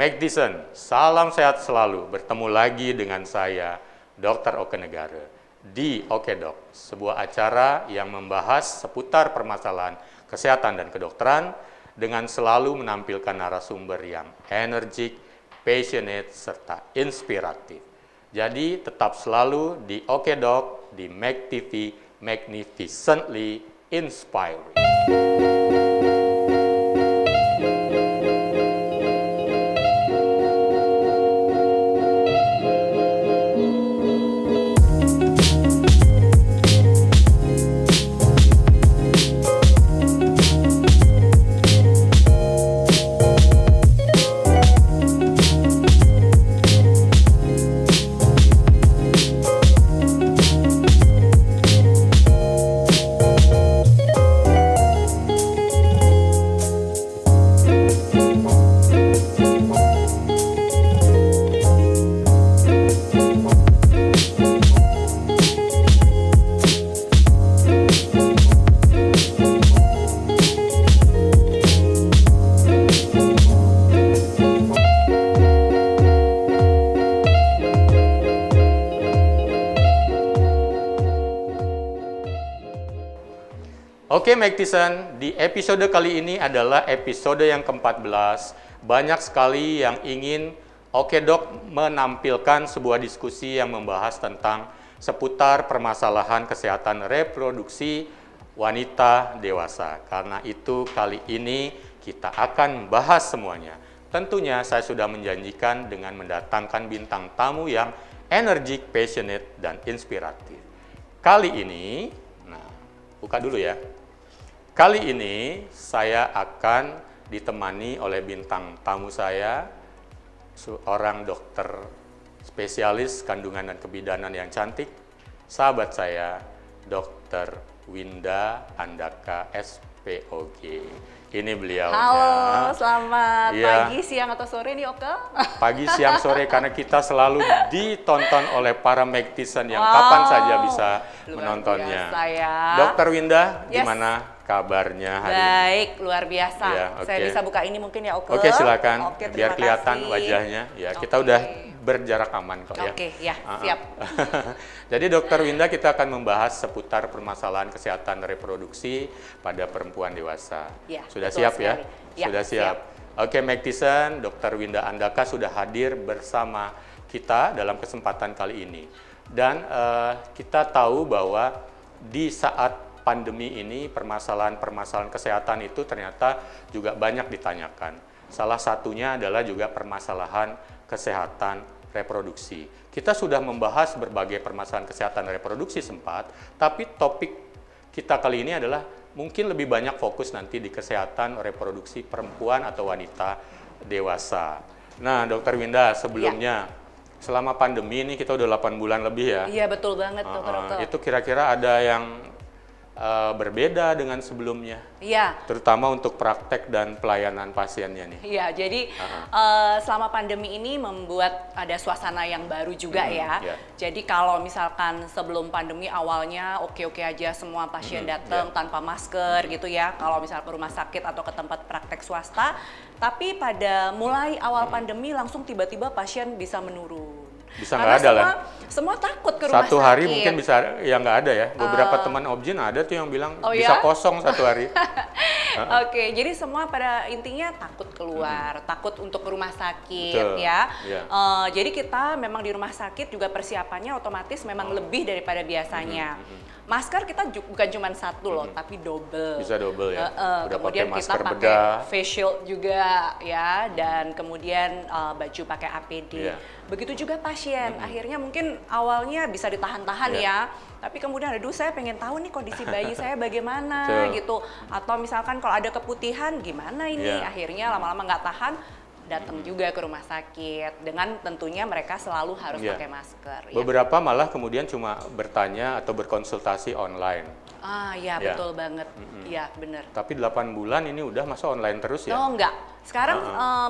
Magdison, salam sehat selalu. Bertemu lagi dengan saya, Dr. Oke Negara, di Oke Dok, sebuah acara yang membahas seputar permasalahan kesehatan dan kedokteran dengan selalu menampilkan narasumber yang energik, passionate, serta inspiratif. Jadi tetap selalu di Oke Dok, di Mag TV, Magnificently Inspiring. Oke Magdison, di episode kali ini adalah episode yang ke-14. Banyak sekali yang ingin Oke Dok menampilkan sebuah diskusi yang membahas tentang seputar permasalahan kesehatan reproduksi wanita dewasa. Karena itu kali ini kita akan membahas semuanya. Tentunya saya sudah menjanjikan dengan mendatangkan bintang tamu yang energik, passionate, dan inspiratif. Kali ini, buka dulu ya. Kali ini saya akan ditemani oleh bintang tamu saya, seorang dokter spesialis kandungan dan kebidanan yang cantik, sahabat saya, Dr. Winda Andaka, SPOG. Ini beliaunya. Halo, selamat pagi, siang, atau sore nih Oke? Pagi, siang, sore, karena kita selalu ditonton oleh para Magdison yang kapan saja bisa menontonnya. Dr. Winda, gimana kabarnya hari ini? Baik, luar biasa. Ya, Saya bisa buka ini mungkin ya Oke? Oke, silakan. Oke, biar kelihatan wajahnya. Ya, kita udah berjarak aman kok ya. Oke, ya, siap. Jadi Dr. Winda, kita akan membahas seputar permasalahan kesehatan reproduksi pada perempuan dewasa. Ya, sudah siap sekali. Ya? Sudah siap. Oke, Magdison, Dr. Winda Andaka sudah hadir bersama kita dalam kesempatan kali ini. Dan kita tahu bahwa di saat pandemi ini permasalahan-permasalahan kesehatan itu ternyata juga banyak ditanyakan. Salah satunya adalah juga permasalahan kesehatan reproduksi. Kita sudah membahas berbagai permasalahan kesehatan reproduksi sempat, tapi topik kita kali ini adalah mungkin lebih banyak fokus nanti di kesehatan reproduksi perempuan atau wanita dewasa. Nah, Dr. Winda, sebelumnya selama pandemi ini kita udah 8 bulan lebih ya. Iya, betul banget, Dokter. Itu kira-kira ada yang berbeda dengan sebelumnya, terutama untuk praktek dan pelayanan pasiennya nih. Iya, jadi selama pandemi ini membuat ada suasana yang baru juga ya. Jadi kalau misalkan sebelum pandemi awalnya oke-oke aja semua pasien datang tanpa masker gitu ya, kalau misal ke rumah sakit atau ke tempat praktek swasta, tapi pada mulai awal pandemi langsung tiba-tiba pasien bisa menurun. Bisa nggak ada lah. Semua takut ke rumah sakit. Satu hari mungkin bisa ya nggak ada ya. Beberapa teman objin ada tuh yang bilang bisa kosong satu hari. Oke, jadi semua pada intinya takut keluar, takut untuk ke rumah sakit ya. Jadi kita memang di rumah sakit juga persiapannya otomatis memang lebih daripada biasanya. Masker kita bukan cuma satu loh, tapi double. Bisa double ya. Udah kemudian pakai kita masker pakai bedah, face shield juga ya, dan kemudian baju pakai APD. Begitu juga pasien. Akhirnya mungkin awalnya bisa ditahan-tahan ya, tapi kemudian aduh saya pengen tahu nih kondisi bayi saya bagaimana gitu. Atau misalkan kalau ada keputihan gimana ini, akhirnya lama-lama nggak tahan, datang juga ke rumah sakit dengan tentunya mereka selalu harus pakai masker. Beberapa malah kemudian cuma bertanya atau berkonsultasi online. Ya, Ya. betul banget. Iya, benar. Tapi 8 bulan ini udah masa online terus ya? Oh, enggak. Sekarang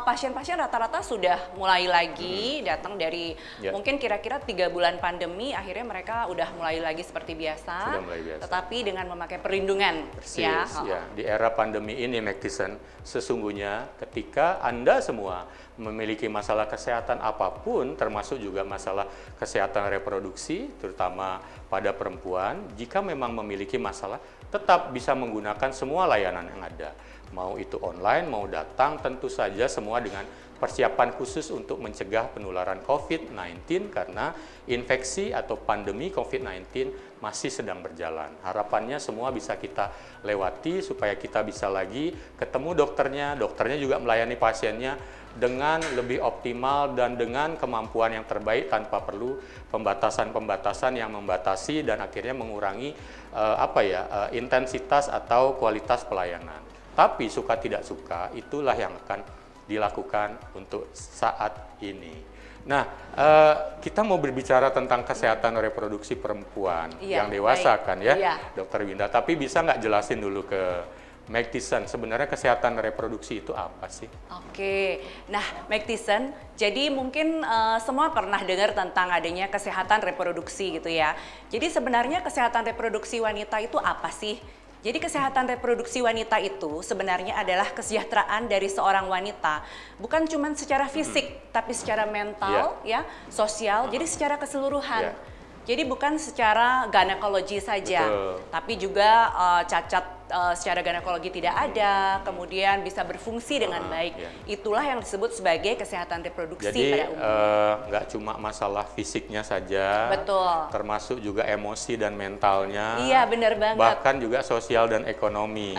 pasien-pasien rata-rata sudah mulai lagi datang dari Ya. mungkin kira-kira 3 bulan pandemi, akhirnya mereka udah mulai lagi seperti biasa. Sudah mulai biasa. Tetapi dengan memakai perlindungan. Persis, Ya. ya. Di era pandemi ini, Maktison, sesungguhnya ketika Anda semua memiliki masalah kesehatan apapun, termasuk juga masalah kesehatan reproduksi, terutama pada perempuan, jika memang memiliki masalah, tetap bisa menggunakan semua layanan yang ada. Mau itu online, mau datang, tentu saja semua dengan persiapan khusus untuk mencegah penularan COVID-19 karena infeksi atau pandemi COVID-19 masih sedang berjalan. Harapannya semua bisa kita lewati supaya kita bisa lagi ketemu dokternya juga melayani pasiennya dengan lebih optimal dan dengan kemampuan yang terbaik tanpa perlu pembatasan-pembatasan yang membatasi dan akhirnya mengurangi intensitas atau kualitas pelayanan. Tapi suka tidak suka, itulah yang akan dilakukan untuk saat ini. Nah, kita mau berbicara tentang kesehatan reproduksi perempuan yang dewasa kan ya, Dokter Winda. Tapi bisa nggak jelasin dulu ke Maktison, sebenarnya kesehatan reproduksi itu apa sih? Oke, nah Maktison, jadi mungkin semua pernah dengar tentang adanya kesehatan reproduksi gitu ya. Jadi sebenarnya kesehatan reproduksi wanita itu apa sih? Jadi kesehatan reproduksi wanita itu sebenarnya adalah kesejahteraan dari seorang wanita, bukan cuma secara fisik, tapi secara mental, ya, sosial, jadi secara keseluruhan. Jadi bukan secara ginekologi saja, tapi juga cacat secara ginekologi tidak ada, kemudian bisa berfungsi dengan baik. Itulah yang disebut sebagai kesehatan reproduksi pada umumnya. Jadi nggak cuma masalah fisiknya saja, termasuk juga emosi dan mentalnya. Iya, benar banget. Bahkan juga sosial dan ekonomi.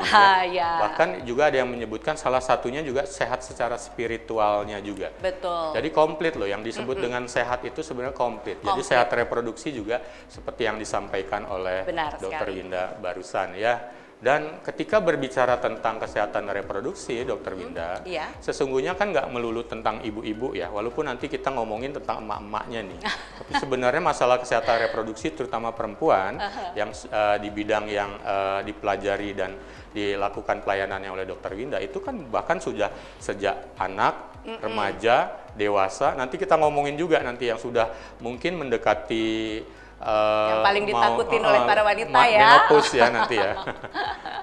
Bahkan juga ada yang menyebutkan salah satunya juga sehat secara spiritualnya juga. Betul. Jadi komplit loh, yang disebut dengan sehat itu sebenarnya komplit. Jadi sehat reproduksi juga seperti yang disampaikan oleh Dr. Winda barusan ya. Dan ketika berbicara tentang kesehatan reproduksi, Dr. Winda, sesungguhnya kan nggak melulu tentang ibu-ibu ya, walaupun nanti kita ngomongin tentang emak-emaknya nih. Tapi sebenarnya masalah kesehatan reproduksi, terutama perempuan, yang di bidang yang dipelajari dan dilakukan pelayanannya oleh Dr. Winda, itu kan bahkan sudah sejak anak, remaja, dewasa, nanti kita ngomongin juga nanti yang sudah mungkin mendekati yang paling ditakutin oleh para wanita ya. Menopause ya nanti ya.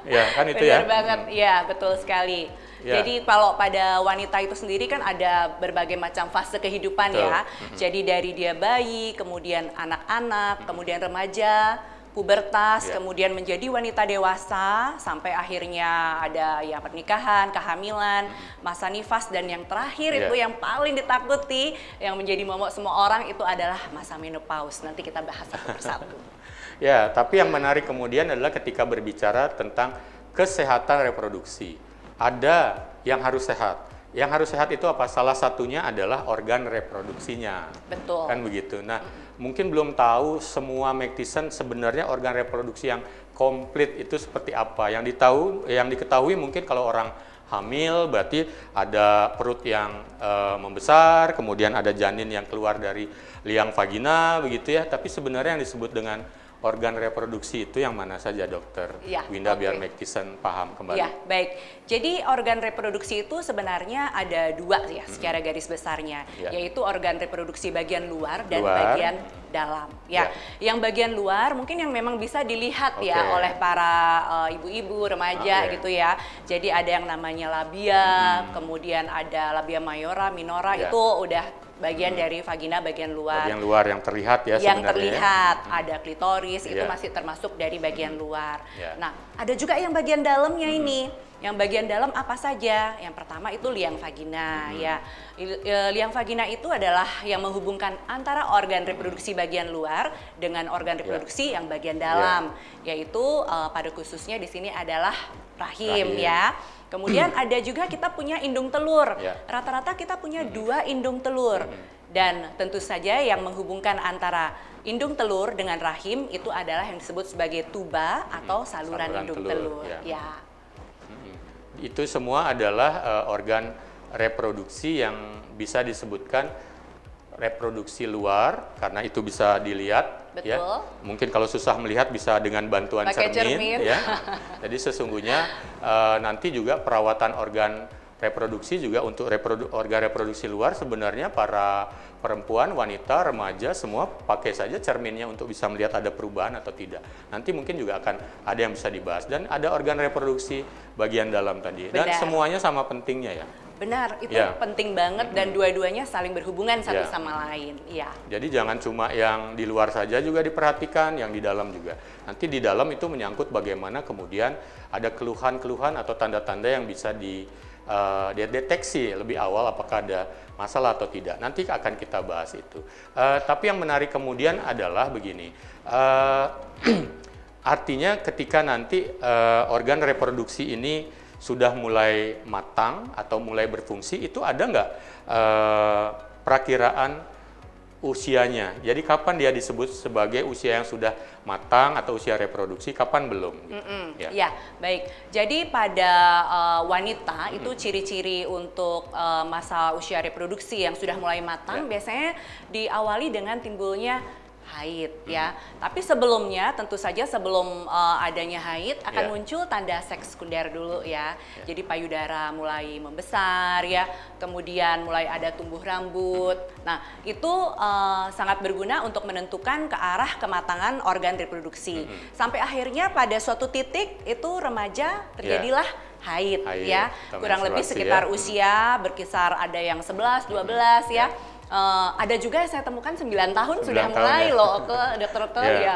Ya kan itu benar banget, ya betul sekali. Jadi kalau pada wanita itu sendiri kan ada berbagai macam fase kehidupan ya. Jadi dari dia bayi, kemudian anak-anak, kemudian remaja, pubertas, kemudian menjadi wanita dewasa, sampai akhirnya ada ya pernikahan, kehamilan, masa nifas, dan yang terakhir itu yang paling ditakuti, yang menjadi momok semua orang itu adalah masa menopause. Nanti kita bahas satu persatu. Ya, tapi yang menarik kemudian adalah ketika berbicara tentang kesehatan reproduksi. Ada yang harus sehat. Yang harus sehat itu apa? Salah satunya adalah organ reproduksinya. Betul. Kan begitu. Nah, mungkin belum tahu semua Maktison sebenarnya organ reproduksi yang komplit itu seperti apa. Yang diketahui mungkin kalau orang hamil berarti ada perut yang membesar, kemudian ada janin yang keluar dari liang vagina begitu ya. Tapi sebenarnya yang disebut dengan organ reproduksi itu yang mana saja, Dokter Winda, biar Maktison paham kembali. Ya, baik. Jadi organ reproduksi itu sebenarnya ada dua ya secara garis besarnya, yaitu organ reproduksi bagian luar dan bagian dalam. Yang bagian luar mungkin yang memang bisa dilihat ya oleh para ibu-ibu, remaja gitu ya. Jadi ada yang namanya labia, kemudian ada labia mayora, minora, itu udah bagian dari vagina bagian luar. Bagian luar yang terlihat ya sebenarnya. Yang terlihat, ada klitoris, itu masih termasuk dari bagian luar. Nah, ada juga yang bagian dalamnya ini. Yang bagian dalam apa saja? Yang pertama itu liang vagina ya. Liang vagina itu adalah yang menghubungkan antara organ reproduksi bagian luar dengan organ reproduksi yang bagian dalam, yaitu pada khususnya di sini adalah rahim. Ya. Kemudian ada juga kita punya indung telur. Rata-rata kita punya 2 indung telur. Dan tentu saja yang menghubungkan antara indung telur dengan rahim itu adalah yang disebut sebagai tuba atau saluran indung telur. Itu semua adalah organ reproduksi yang bisa disebutkan reproduksi luar karena itu bisa dilihat Betul. Ya. Mungkin kalau susah melihat bisa dengan bantuan Pakai cermin. ya. Jadi sesungguhnya nanti juga perawatan organ reproduksi juga untuk organ reproduksi luar sebenarnya para perempuan, wanita, remaja semua pakai saja cerminnya untuk bisa melihat ada perubahan atau tidak. Nanti mungkin juga akan ada yang bisa dibahas dan ada organ reproduksi bagian dalam tadi. Dan semuanya sama pentingnya ya. Benar, itu penting banget dan dua-duanya saling berhubungan satu sama lain. Iya. Jadi jangan cuma yang di luar saja juga diperhatikan, yang di dalam juga. Nanti di dalam itu menyangkut bagaimana kemudian ada keluhan-keluhan atau tanda-tanda yang bisa dideteksi lebih awal apakah ada masalah atau tidak. Nanti akan kita bahas itu. Tapi yang menarik kemudian adalah begini. Artinya ketika nanti organ reproduksi ini sudah mulai matang atau mulai berfungsi, itu ada nggak perakiraan usianya? Jadi kapan dia disebut sebagai usia yang sudah matang atau usia reproduksi, kapan belum? Ya, baik. Jadi pada wanita itu ciri-ciri untuk masa usia reproduksi yang sudah mulai matang biasanya diawali dengan timbulnya haid ya. Tapi sebelumnya tentu saja sebelum adanya haid akan muncul tanda seks sekunder dulu ya. Jadi payudara mulai membesar ya, kemudian mulai ada tumbuh rambut. Nah, itu sangat berguna untuk menentukan ke arah kematangan organ reproduksi. Sampai akhirnya pada suatu titik itu remaja terjadilah haid ya. Kurang lebih sekitar usia berkisar ada yang 11, 12 ya. Ada juga yang saya temukan 9 tahun sudah mulai loh ke dokter-dokter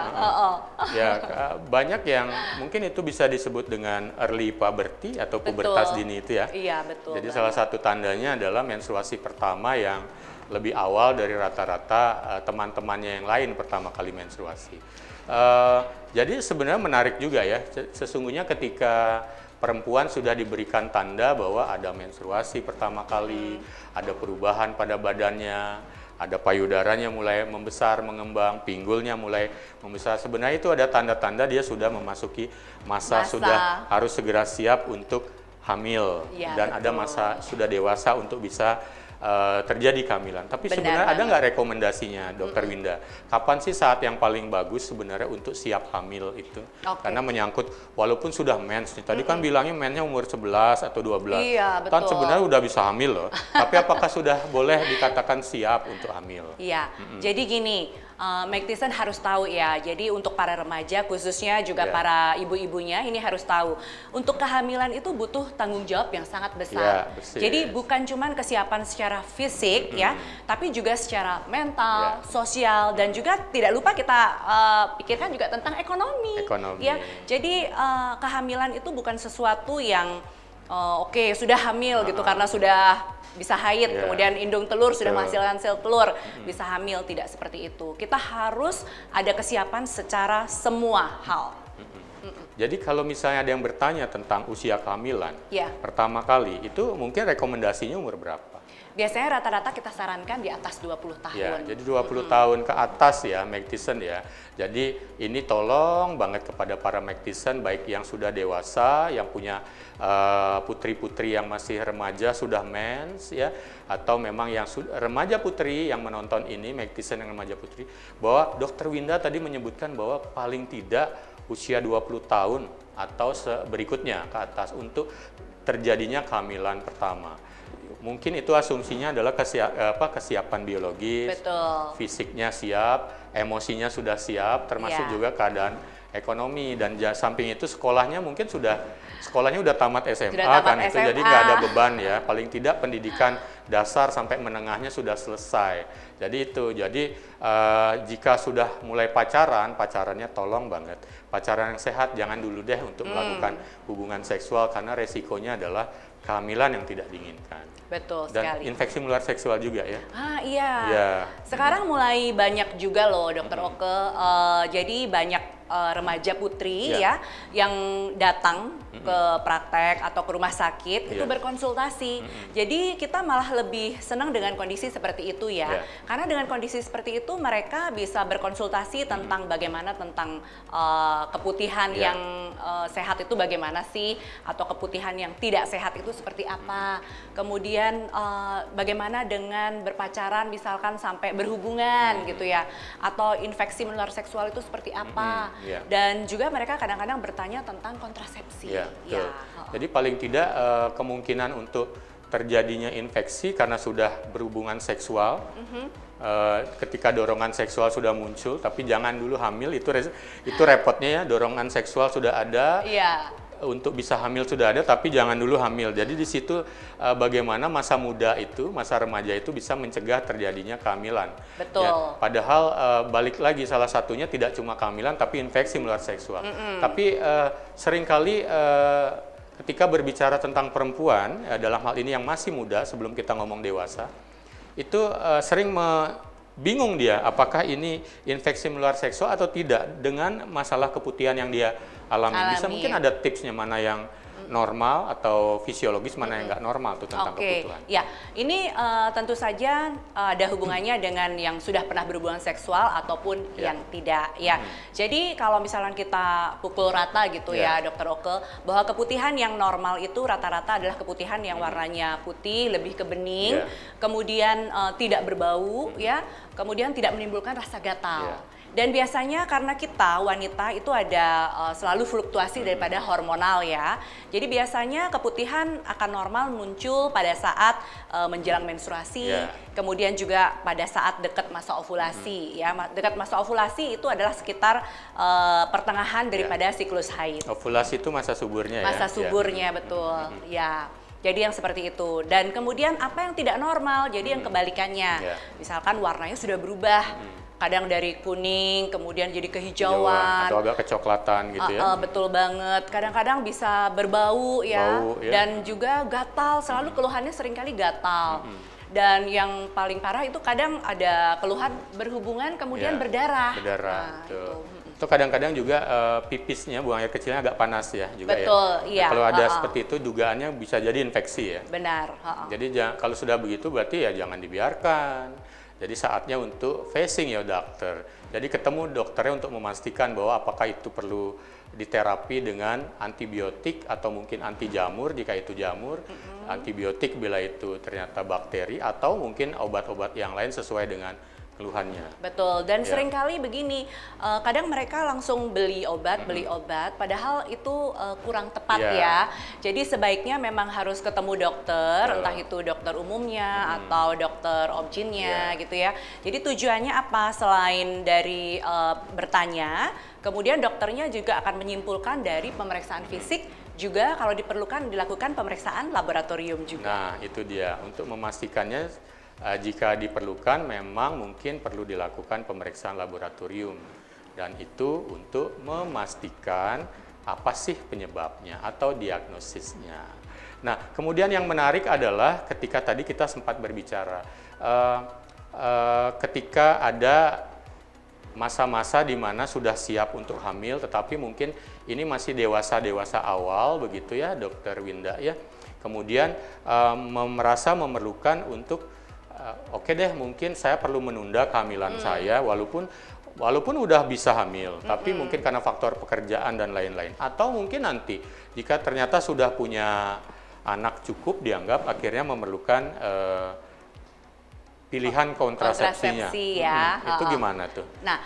banyak yang mungkin itu bisa disebut dengan early puberty atau pubertas dini itu ya. Iya, betul. Jadi salah satu tandanya adalah menstruasi pertama yang lebih awal dari rata-rata teman-temannya yang lain pertama kali menstruasi. Jadi sebenarnya menarik juga ya, sesungguhnya ketika perempuan sudah diberikan tanda bahwa ada menstruasi pertama kali, ada perubahan pada badannya, ada payudaranya mulai membesar, mengembang, pinggulnya mulai membesar. Sebenarnya itu ada tanda-tanda dia sudah memasuki masa sudah harus segera siap untuk hamil. Dan ada masa sudah dewasa untuk bisa terjadi kehamilan. Tapi sebenarnya ada nggak rekomendasinya, Dokter Winda? Kapan sih saat yang paling bagus sebenarnya untuk siap hamil itu? Karena menyangkut walaupun sudah mens, tadi kan bilangnya mensnya umur 11 atau 12. Iya, kan sebenarnya udah bisa hamil loh. Tapi apakah sudah boleh dikatakan siap untuk hamil? Iya, jadi gini, Meg Thiessen harus tahu ya, jadi untuk para remaja khususnya juga para ibu-ibunya ini harus tahu. Untuk kehamilan itu butuh tanggung jawab yang sangat besar. Jadi bukan cuman kesiapan secara fisik ya, tapi juga secara mental, sosial, dan juga tidak lupa kita pikirkan juga tentang ekonomi. Ya, jadi kehamilan itu bukan sesuatu yang oke, sudah hamil gitu karena sudah bisa haid, kemudian indung telur sudah menghasilkan sel telur, bisa hamil. Tidak seperti itu. Kita harus ada kesiapan secara semua hal. Jadi kalau misalnya ada yang bertanya tentang usia kehamilan, pertama kali itu mungkin rekomendasinya umur berapa? Biasanya rata-rata kita sarankan di atas 20 tahun. Ya, jadi 20 tahun ke atas ya, Meg Thiessen ya. Jadi ini tolong banget kepada para Meg Thiessen, baik yang sudah dewasa, yang punya putri-putri yang masih remaja sudah mens ya, atau memang yang remaja putri yang menonton ini, Meg Thiessen yang remaja putri, bahwa Dokter Winda tadi menyebutkan bahwa paling tidak usia 20 tahun atau berikutnya ke atas untuk terjadinya kehamilan pertama. Mungkin itu asumsinya adalah kesiapan biologis, fisiknya siap, emosinya sudah siap, termasuk juga keadaan ekonomi, dan samping itu sekolahnya mungkin sekolahnya udah tamat SMA kan, itu jadi nggak ada beban ya, paling tidak pendidikan dasar sampai menengahnya sudah selesai. Jadi itu, jadi jika sudah mulai pacarannya tolong banget pacaran yang sehat, jangan dulu deh untuk melakukan hubungan seksual karena resikonya adalah kehamilan yang tidak diinginkan. Betul dan sekali. Infeksi menular seksual juga ya. Iya. Sekarang mulai banyak juga loh Dokter Oke. Jadi banyak remaja putri ya yang datang ke praktek atau ke rumah sakit itu berkonsultasi. Jadi kita malah lebih senang dengan kondisi seperti itu ya. Karena dengan kondisi seperti itu mereka bisa berkonsultasi tentang bagaimana tentang keputihan yang sehat itu bagaimana sih, atau keputihan yang tidak sehat itu seperti apa. Kemudian bagaimana dengan berpacaran misalkan sampai berhubungan gitu ya, atau infeksi menular seksual itu seperti apa. Dan juga mereka kadang-kadang bertanya tentang kontrasepsi. Jadi paling tidak kemungkinan untuk terjadinya infeksi karena sudah berhubungan seksual, ketika dorongan seksual sudah muncul, tapi jangan dulu hamil, itu repotnya ya, dorongan seksual sudah ada, untuk bisa hamil sudah ada, tapi jangan dulu hamil. Jadi di situ bagaimana masa muda itu, masa remaja itu bisa mencegah terjadinya kehamilan. Betul. Ya, padahal balik lagi, salah satunya tidak cuma kehamilan, tapi infeksi menular seksual. Tapi seringkali ketika berbicara tentang perempuan, dalam hal ini yang masih muda, sebelum kita ngomong dewasa, itu sering bingung dia, apakah ini infeksi menular seksual atau tidak dengan masalah keputihan yang dia alami. Bisa mungkin ada tipsnya mana yang normal atau fisiologis, mana yang nggak normal tuh tentang kebutuhan. Ya, ini tentu saja ada hubungannya dengan yang sudah pernah berhubungan seksual ataupun yang tidak. Ya, jadi kalau misalnya kita pukul rata gitu ya, Dokter Oke, bahwa keputihan yang normal itu rata-rata adalah keputihan yang warnanya putih, lebih ke bening, kemudian tidak berbau, ya, kemudian tidak menimbulkan rasa gatal. Dan biasanya karena kita wanita itu ada selalu fluktuasi daripada hormonal ya. Jadi biasanya keputihan akan normal muncul pada saat menjelang menstruasi, kemudian juga pada saat dekat masa ovulasi ya. Dekat masa ovulasi itu adalah sekitar pertengahan daripada siklus haid. Ovulasi itu masa suburnya ya. Masa suburnya betul. Ya. Jadi yang seperti itu. Dan kemudian apa yang tidak normal? Jadi yang kebalikannya. Misalkan warnanya sudah berubah. Kadang dari kuning, kemudian jadi kehijauan. Atau agak kecoklatan gitu ya. Betul banget. Kadang-kadang bisa berbau ya. Dan juga gatal, selalu keluhannya seringkali gatal. Dan yang paling parah itu kadang ada keluhan berhubungan kemudian berdarah. Berdarah, itu kadang-kadang juga pipisnya, buang air kecilnya agak panas ya juga. Betul, ya. Kalau ada seperti itu dugaannya bisa jadi infeksi ya. Benar. Jadi kalau sudah begitu berarti ya jangan dibiarkan. Jadi saatnya untuk facing ya dokter. Jadi ketemu dokternya untuk memastikan bahwa apakah itu perlu diterapi dengan antibiotik atau mungkin anti jamur jika itu jamur, antibiotik bila itu ternyata bakteri, atau mungkin obat-obat yang lain sesuai dengan keluhannya. Betul, dan seringkali begini, kadang mereka langsung beli obat, padahal itu kurang tepat ya. Jadi sebaiknya memang harus ketemu dokter, entah itu dokter umumnya atau dokter obgynnya gitu ya. Jadi tujuannya apa? Selain dari bertanya, kemudian dokternya juga akan menyimpulkan dari pemeriksaan fisik, juga kalau diperlukan dilakukan pemeriksaan laboratorium juga. Nah, itu dia, untuk memastikannya. Jika diperlukan memang mungkin perlu dilakukan pemeriksaan laboratorium, dan itu untuk memastikan apa sih penyebabnya atau diagnosisnya. Nah, kemudian yang menarik adalah ketika tadi kita sempat berbicara ketika ada masa-masa di mana sudah siap untuk hamil, tetapi mungkin ini masih dewasa awal begitu ya, Dokter Winda ya. Kemudian merasa memerlukan untuk oke deh, mungkin saya perlu menunda kehamilan saya walaupun udah bisa hamil, tapi mungkin karena faktor pekerjaan dan lain-lain. Atau mungkin nanti jika ternyata sudah punya anak cukup, dianggap akhirnya memerlukan pilihan kontrasepsinya. Itu gimana tuh? Nah,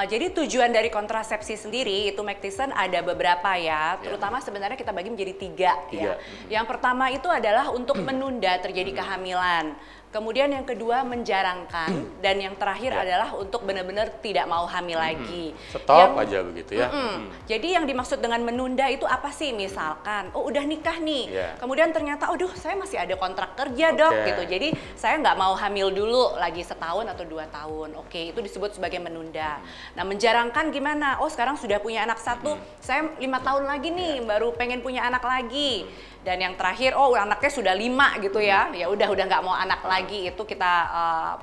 jadi tujuan dari kontrasepsi sendiri itu McThyssen ada beberapa ya, terutama sebenarnya kita bagi menjadi tiga. Ya. Yang pertama itu adalah untuk menunda terjadi kehamilan. Kemudian yang kedua menjarangkan, dan yang terakhir adalah untuk benar-benar tidak mau hamil lagi. Stop aja begitu ya. Jadi yang dimaksud dengan menunda itu apa sih? Misalkan, oh udah nikah nih, kemudian ternyata, aduh saya masih ada kontrak kerja dok gitu. Jadi saya nggak mau hamil dulu lagi setahun atau 2 tahun. Oke, itu disebut sebagai menunda. Nah, menjarangkan gimana? Oh sekarang sudah punya anak 1, saya 5 tahun lagi nih baru pengen punya anak lagi. Dan yang terakhir, oh anaknya sudah 5 gitu ya, ya udah nggak mau anak lagi, itu kita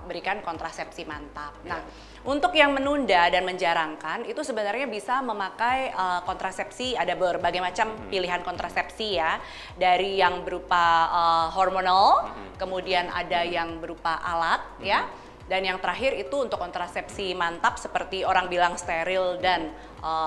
berikan kontrasepsi mantap. Nah, untuk yang menunda dan menjarangkan itu sebenarnya bisa memakai kontrasepsi, ada berbagai macam pilihan kontrasepsi ya, dari yang berupa hormonal, kemudian ada yang berupa alat ya. Dan yang terakhir itu untuk kontrasepsi mantap seperti orang bilang steril dan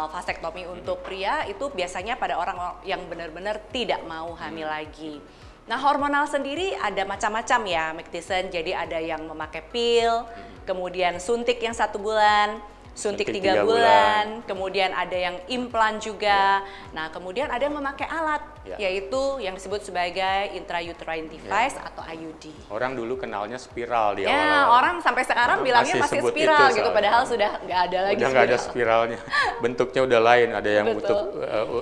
vasektomi untuk pria, itu biasanya pada orang yang benar-benar tidak mau hamil lagi. Nah, hormonal sendiri ada macam-macam ya, McTison. Jadi ada yang memakai pil, kemudian suntik yang 1 bulan, suntik 3 bulan, kemudian ada yang implan juga. Nah, kemudian ada yang memakai alat, yaitu yang disebut sebagai intrauterine device atau IUD. Orang dulu kenalnya spiral di awal-awal. Ya, orang sampai sekarang bilangnya masih spiral gitu, padahal sudah nggak ada lagi. Udah nggak ada spiralnya, bentuknya udah lain, ada yang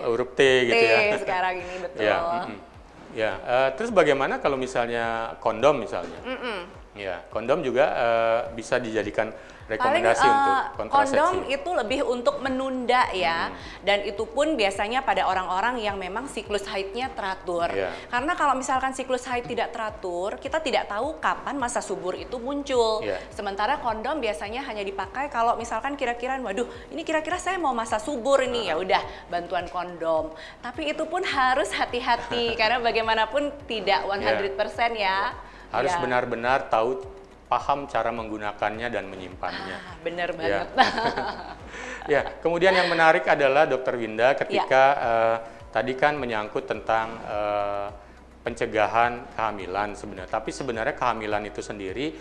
huruf T gitu ya. Sekarang ini betul. Terus bagaimana kalau misalnya kondom misalnya? Ya, kondom juga bisa dijadikan rekomendasi untuk kontrasepsi. Kondom itu lebih untuk menunda ya, dan itu pun biasanya pada orang-orang yang memang siklus haidnya teratur. Karena kalau misalkan siklus haid tidak teratur, kita tidak tahu kapan masa subur itu muncul. Sementara kondom biasanya hanya dipakai kalau misalkan kira-kira, waduh, ini kira-kira saya mau masa subur ini, ya udah bantuan kondom. Tapi itu pun harus hati-hati karena bagaimanapun tidak 100% ya. Harus benar-benar paham cara menggunakannya dan menyimpannya. Benar banget. Ya, kemudian yang menarik adalah Dr. Winda ketika tadi kan menyangkut tentang pencegahan kehamilan sebenarnya. Tapi sebenarnya kehamilan itu sendiri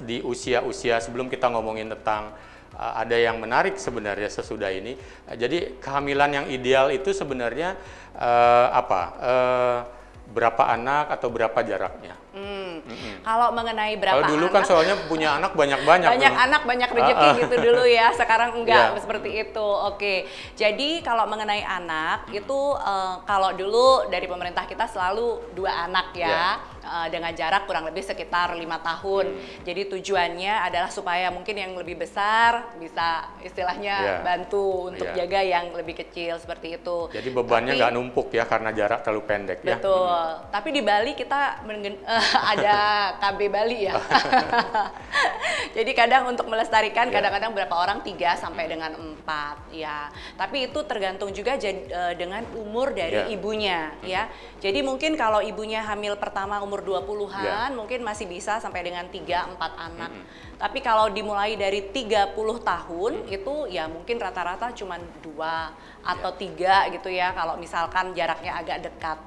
di usia-usia sebelum kita ngomongin tentang ada yang menarik sebenarnya sesudah ini. Jadi kehamilan yang ideal itu sebenarnya berapa anak atau berapa jaraknya? Kalau mengenai berapa kalau dulu anak, kan soalnya punya anak banyak-banyak. Banyak anak, banyak rezeki gitu dulu ya. Sekarang enggak seperti itu. Oke. Jadi kalau mengenai anak itu kalau dulu dari pemerintah kita selalu 2 anak ya. Dengan jarak kurang lebih sekitar 5 tahun. Jadi tujuannya adalah supaya mungkin yang lebih besar bisa istilahnya bantu untuk jaga yang lebih kecil seperti itu. Jadi bebannya nggak numpuk ya karena jarak terlalu pendek ya. Betul. Tapi di Bali kita ada KB Bali ya. Jadi kadang untuk melestarikan kadang-kadang berapa orang 3 sampai dengan 4 ya. Tapi itu tergantung juga dengan umur dari ibunya ya. Jadi mungkin kalau ibunya hamil pertama umur 20-an mungkin masih bisa sampai dengan 3-4 anak. Tapi kalau dimulai dari 30 tahun itu ya mungkin rata-rata cuma 2 atau 3 gitu ya kalau misalkan jaraknya agak dekat.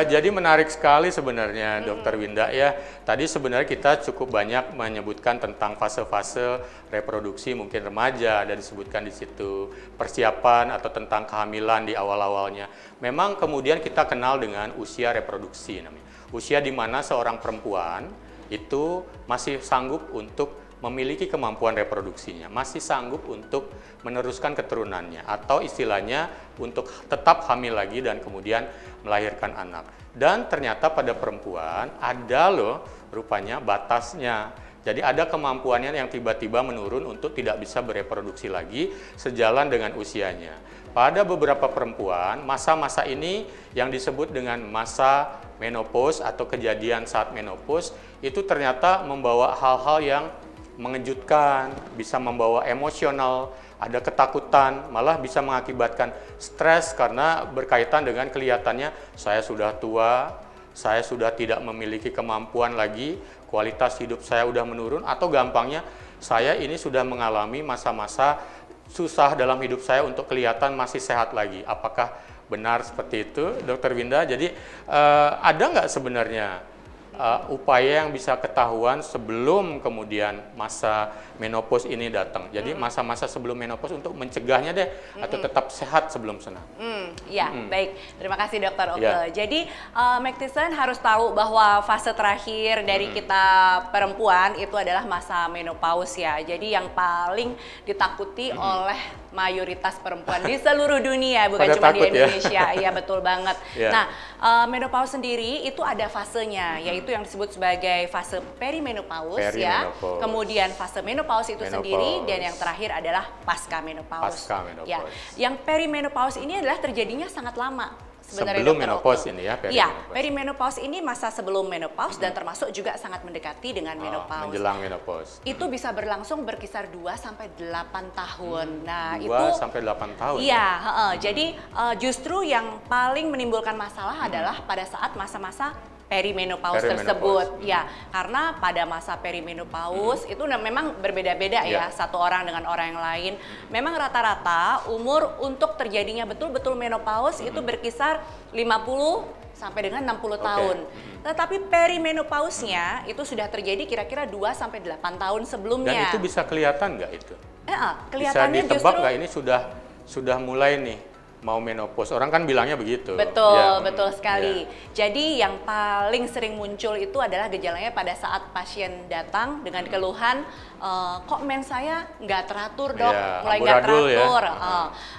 Jadi menarik sekali sebenarnya Dr. Winda ya. Tadi sebenarnya kita cukup banyak menyebutkan tentang fase-fase reproduksi mungkin remaja, ada disebutkan di situ persiapan atau tentang kehamilan di awal-awalnya. Memang kemudian kita kenal dengan usia reproduksi namanya. Usia di mana seorang perempuan itu masih sanggup untuk memiliki kemampuan reproduksinya, masih sanggup untuk meneruskan keturunannya, atau istilahnya untuk tetap hamil lagi dan kemudian melahirkan anak. Dan ternyata pada perempuan ada loh rupanya batasnya. Jadi ada kemampuannya yang tiba-tiba menurun untuk tidak bisa bereproduksi lagi sejalan dengan usianya. Pada beberapa perempuan, masa-masa ini yang disebut dengan masa menopause atau kejadian saat menopause itu ternyata membawa hal-hal yang mengejutkan, bisa membawa emosional, ada ketakutan, malah bisa mengakibatkan stres karena berkaitan dengan kelihatannya saya sudah tua, saya sudah tidak memiliki kemampuan lagi, kualitas hidup saya sudah menurun, atau gampangnya saya ini sudah mengalami masa-masa susah dalam hidup saya untuk kelihatan masih sehat lagi. Apakah benar seperti itu, Dr. Winda? Jadi ada nggak sebenarnya upaya yang bisa ketahuan sebelum kemudian masa menopause ini datang? Jadi masa-masa sebelum menopause untuk mencegahnya deh, atau tetap sehat sebelum sana. Ya, baik. Terima kasih Dokter Oke. Jadi McTison harus tahu bahwa fase terakhir dari kita perempuan itu adalah masa menopause ya. Jadi yang paling ditakuti oleh mayoritas perempuan di seluruh dunia, bukan cuma di Indonesia. Iya, betul banget. Nah, menopause sendiri itu ada fasenya, yaitu yang disebut sebagai fase perimenopause ya. Kemudian fase menopause itu sendiri, dan yang terakhir adalah pasca menopause. Ya. Yang perimenopause ini adalah terjadinya sangat lama. sebenarnya sebelum Dr. menopause Okto. ini ya, Iya, perimenopause ini masa sebelum menopause dan termasuk juga sangat mendekati dengan menopause. Menjelang menopause. Itu bisa berlangsung berkisar 2 sampai 8 tahun. Nah, 2 itu sampai 8 tahun. iya, jadi justru yang paling menimbulkan masalah adalah pada saat masa-masa perimenopause tersebut. Ya, karena pada masa perimenopause itu memang berbeda-beda ya, satu orang dengan orang yang lain. Memang rata-rata umur untuk terjadinya betul-betul menopause itu berkisar 50 sampai dengan 60 tahun. Tetapi perimenopause-nya itu sudah terjadi kira-kira 2 sampai 8 tahun sebelumnya. Dan itu bisa kelihatan nggak itu? Kelihatannya bisa ditebak nggak ini sudah mulai nih mau menopause? Orang kan bilangnya begitu. Betul, betul sekali. Jadi yang paling sering muncul itu adalah gejalanya pada saat pasien datang dengan keluhan, kok mens saya nggak teratur dok, mulai nggak teratur.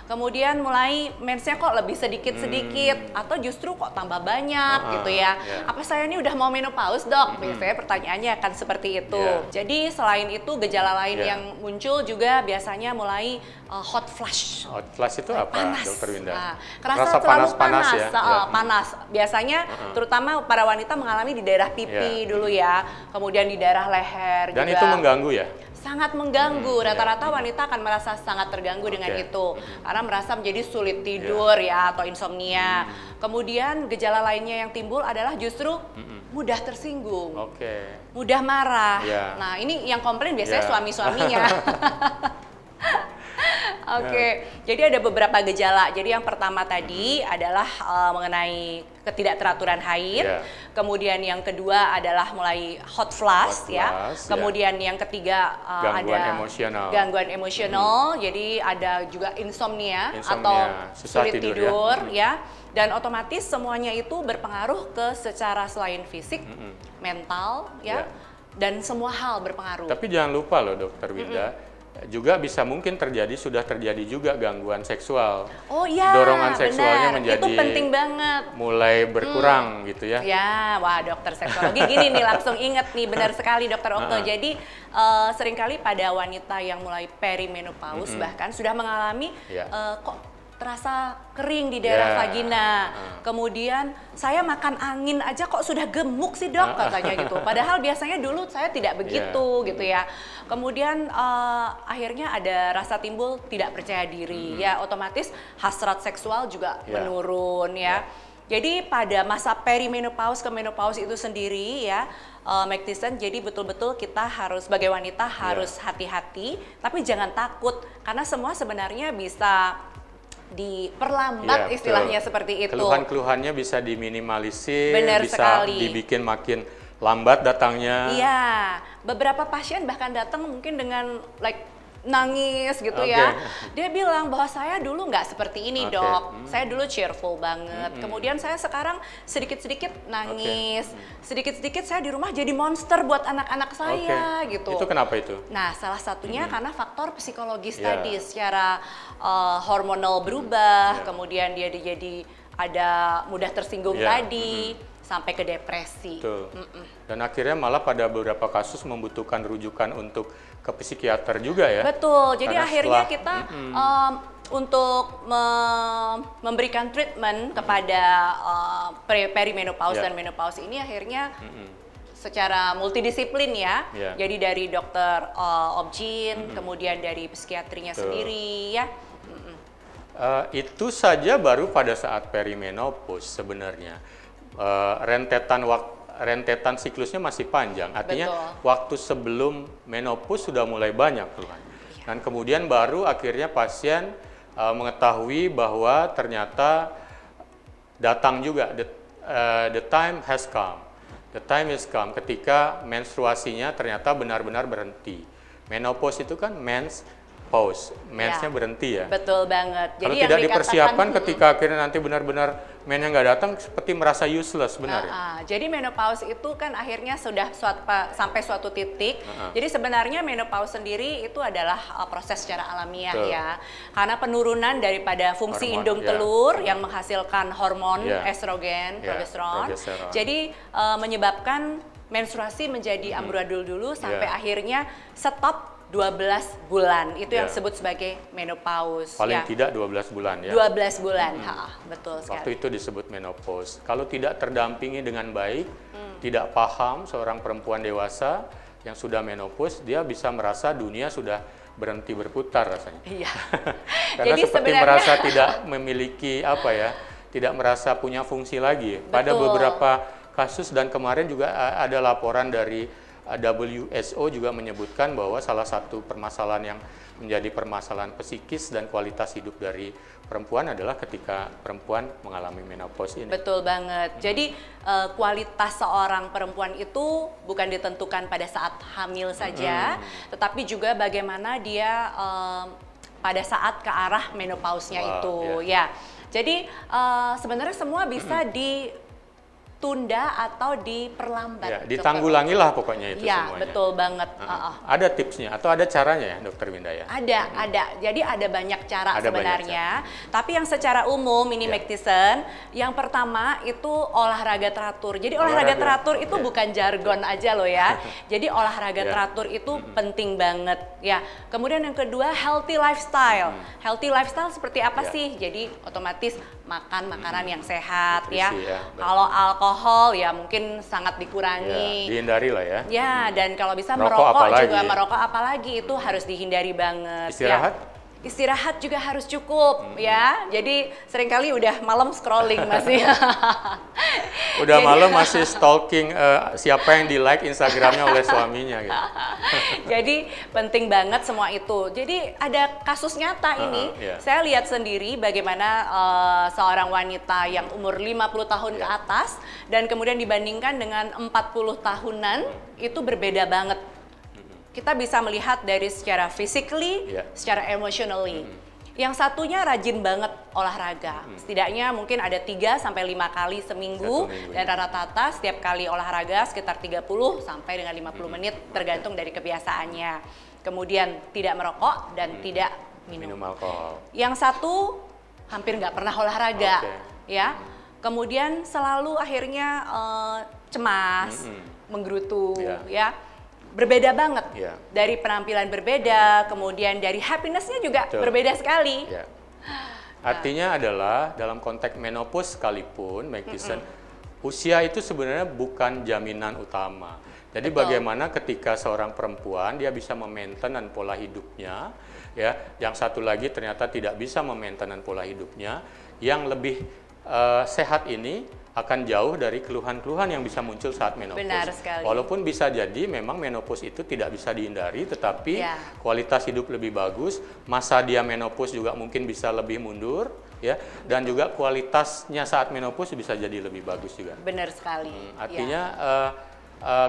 Kemudian mulai mensnya kok lebih sedikit-sedikit, atau justru kok tambah banyak gitu ya. Apa saya ini udah mau menopause dok? Biasanya pertanyaannya akan seperti itu. Jadi selain itu gejala lain yang muncul juga biasanya mulai hot flush. Hot flush itu apa, panas. Dokter Winda? Nah, kerasa terlalu panas ya? Panas. Biasanya terutama para wanita mengalami di daerah pipi dulu ya, kemudian di daerah leher. Dan juga. itu mengganggu ya? Sangat mengganggu. Rata-rata wanita akan merasa sangat terganggu dengan itu, karena merasa menjadi sulit tidur ya, atau insomnia. Kemudian gejala lainnya yang timbul adalah justru mudah tersinggung, mudah marah. Nah, ini yang komplain biasanya suami-suaminya. Jadi ada beberapa gejala. Jadi yang pertama tadi adalah mengenai ketidakteraturan haid. Kemudian yang kedua adalah mulai hot flush ya. Kemudian yang ketiga ada gangguan emosional. Jadi ada juga insomnia atau sulit tidur ya. Dan otomatis semuanya itu berpengaruh ke secara selain fisik, mental ya, dan semua hal berpengaruh. Tapi jangan lupa loh Dokter Winda, juga bisa mungkin sudah terjadi juga gangguan seksual. Dorongan seksualnya menjadi itu penting banget. Mulai berkurang gitu ya. Ya, wah dokter seksologi gini nih langsung inget nih, benar sekali Dokter Okto. Jadi seringkali pada wanita yang mulai perimenopause bahkan sudah mengalami kok terasa kering di daerah vagina. Kemudian saya makan angin aja kok sudah gemuk sih dok, katanya gitu. Padahal biasanya dulu saya tidak begitu gitu ya. Kemudian akhirnya ada rasa timbul tidak percaya diri ya, otomatis hasrat seksual juga menurun ya. Jadi pada masa perimenopause ke menopause itu sendiri ya, Mactison, jadi betul-betul kita harus sebagai wanita harus hati-hati, tapi jangan takut karena semua sebenarnya bisa diperlambat istilahnya seperti itu. Keluhan-keluhannya bisa diminimalisir, bisa dibikin makin lambat datangnya. Iya, beberapa pasien bahkan datang mungkin dengan nangis gitu ya. Dia bilang bahwa saya dulu nggak seperti ini dok, saya dulu cheerful banget. Kemudian saya sekarang sedikit-sedikit nangis, sedikit-sedikit saya di rumah jadi monster buat anak-anak saya gitu. Itu kenapa itu? Nah salah satunya karena faktor psikologis tadi, secara hormonal berubah, kemudian dia jadi ada mudah tersinggung tadi, sampai ke depresi. Dan akhirnya malah pada beberapa kasus membutuhkan rujukan untuk ke psikiater juga ya. Betul, jadi akhirnya kita untuk memberikan treatment kepada perimenopause dan menopause ini akhirnya secara multidisiplin ya. Jadi dari dokter obgyn, kemudian dari psikiatrinya sendiri ya. Itu saja baru pada saat perimenopause sebenarnya. Rentetan siklusnya masih panjang, artinya waktu sebelum menopause sudah mulai banyak keluhan. Dan kemudian baru akhirnya pasien mengetahui bahwa ternyata datang juga the time has come. The time has come ketika menstruasinya ternyata benar-benar berhenti. Menopause itu kan pause, mensnya berhenti ya. Betul banget. Kalau jadi tidak dipersiapkan ketika akhirnya nanti benar-benar mensnya nggak datang, seperti merasa useless benar ya. Jadi menopause itu kan akhirnya sudah sampai suatu titik. Jadi sebenarnya menopause sendiri itu adalah proses secara alamiah ya. Karena penurunan daripada fungsi indung telur yang menghasilkan hormon estrogen, progesteron. Jadi menyebabkan menstruasi menjadi amburadul dulu sampai akhirnya stop 12 bulan. Itu yang Ya. disebut sebagai menopause. Paling ya. tidak 12 bulan ya. 12 bulan, betul sekali. Waktu itu disebut menopause. Kalau tidak terdampingi dengan baik, tidak paham seorang perempuan dewasa yang sudah menopause, dia bisa merasa dunia sudah berhenti berputar rasanya. Iya. Karena Jadi seperti sebenarnya merasa tidak memiliki apa ya, tidak merasa punya fungsi lagi. Pada Betul. beberapa kasus dan kemarin juga ada laporan dari WHO juga menyebutkan bahwa salah satu permasalahan yang menjadi permasalahan psikis dan kualitas hidup dari perempuan adalah ketika perempuan mengalami menopause ini. Betul banget. Jadi kualitas seorang perempuan itu bukan ditentukan pada saat hamil saja, tetapi juga bagaimana dia pada saat ke arah menopause-nya Wah, itu, ya. Jadi sebenarnya semua bisa ditunda atau diperlambat. Ya, ditanggulangilah pokoknya itu ya, semuanya. betul banget. Ada tipsnya atau ada caranya ya, Dokter Winda ya? Ada. Jadi ada banyak cara Ada sebenarnya. Tapi yang secara umum ini Ya. Mactison, yang pertama itu olahraga teratur. Jadi olahraga teratur itu bukan jargon aja loh ya. Jadi olahraga Ya. teratur itu penting banget ya. Kemudian yang kedua healthy lifestyle. Healthy lifestyle seperti apa Ya. sih? Jadi otomatis makan makanan yang sehat Nutrisi ya. ya, baik. Kalau alkohol ya mungkin sangat Ya, dikurangi. dihindari lah ya. Ya, dan kalau bisa Merokok merokok apalagi juga, ya? merokok apalagi itu harus dihindari banget. Istirahat? Ya. Istirahat juga harus cukup ya. Jadi seringkali udah malam scrolling masih. Udah Jadi- malam masih stalking siapa yang di-like Instagramnya oleh suaminya gitu. Jadi penting banget semua itu. Jadi ada kasus nyata ini. iya. Saya lihat sendiri bagaimana seorang wanita yang umur 50 tahun ke Iya. atas dan kemudian dibandingkan dengan 40 tahunan itu berbeda banget. Kita bisa melihat dari secara physically, Iya. secara emotionally. Yang satunya rajin banget olahraga. Setidaknya mungkin ada 3 sampai 5 kali seminggu, Satu minggu, dan rata-rata setiap kali olahraga sekitar 30 sampai dengan 50 menit tergantung dari kebiasaannya. Kemudian tidak merokok dan tidak Minum minum. alkohol. Yang satu hampir nggak pernah olahraga, Oke. ya. Kemudian selalu akhirnya cemas, menggerutu, Iya. ya. Berbeda banget. Iya. Dari penampilan berbeda, kemudian dari happiness-nya juga Betul. berbeda sekali. Ya. Artinya adalah dalam konteks menopause sekalipun, Mactison, usia itu sebenarnya bukan jaminan utama. Jadi Betul. bagaimana ketika seorang perempuan dia bisa memaintain pola hidupnya, ya, yang satu lagi ternyata tidak bisa memaintain pola hidupnya, yang lebih sehat ini akan jauh dari keluhan-keluhan yang bisa muncul saat menopause. Benar sekali. Walaupun bisa jadi memang menopause itu tidak bisa dihindari, tetapi Ya. kualitas hidup lebih bagus, masa dia menopause juga mungkin bisa lebih mundur, ya, dan juga kualitasnya saat menopause bisa jadi lebih bagus juga. Benar sekali. Artinya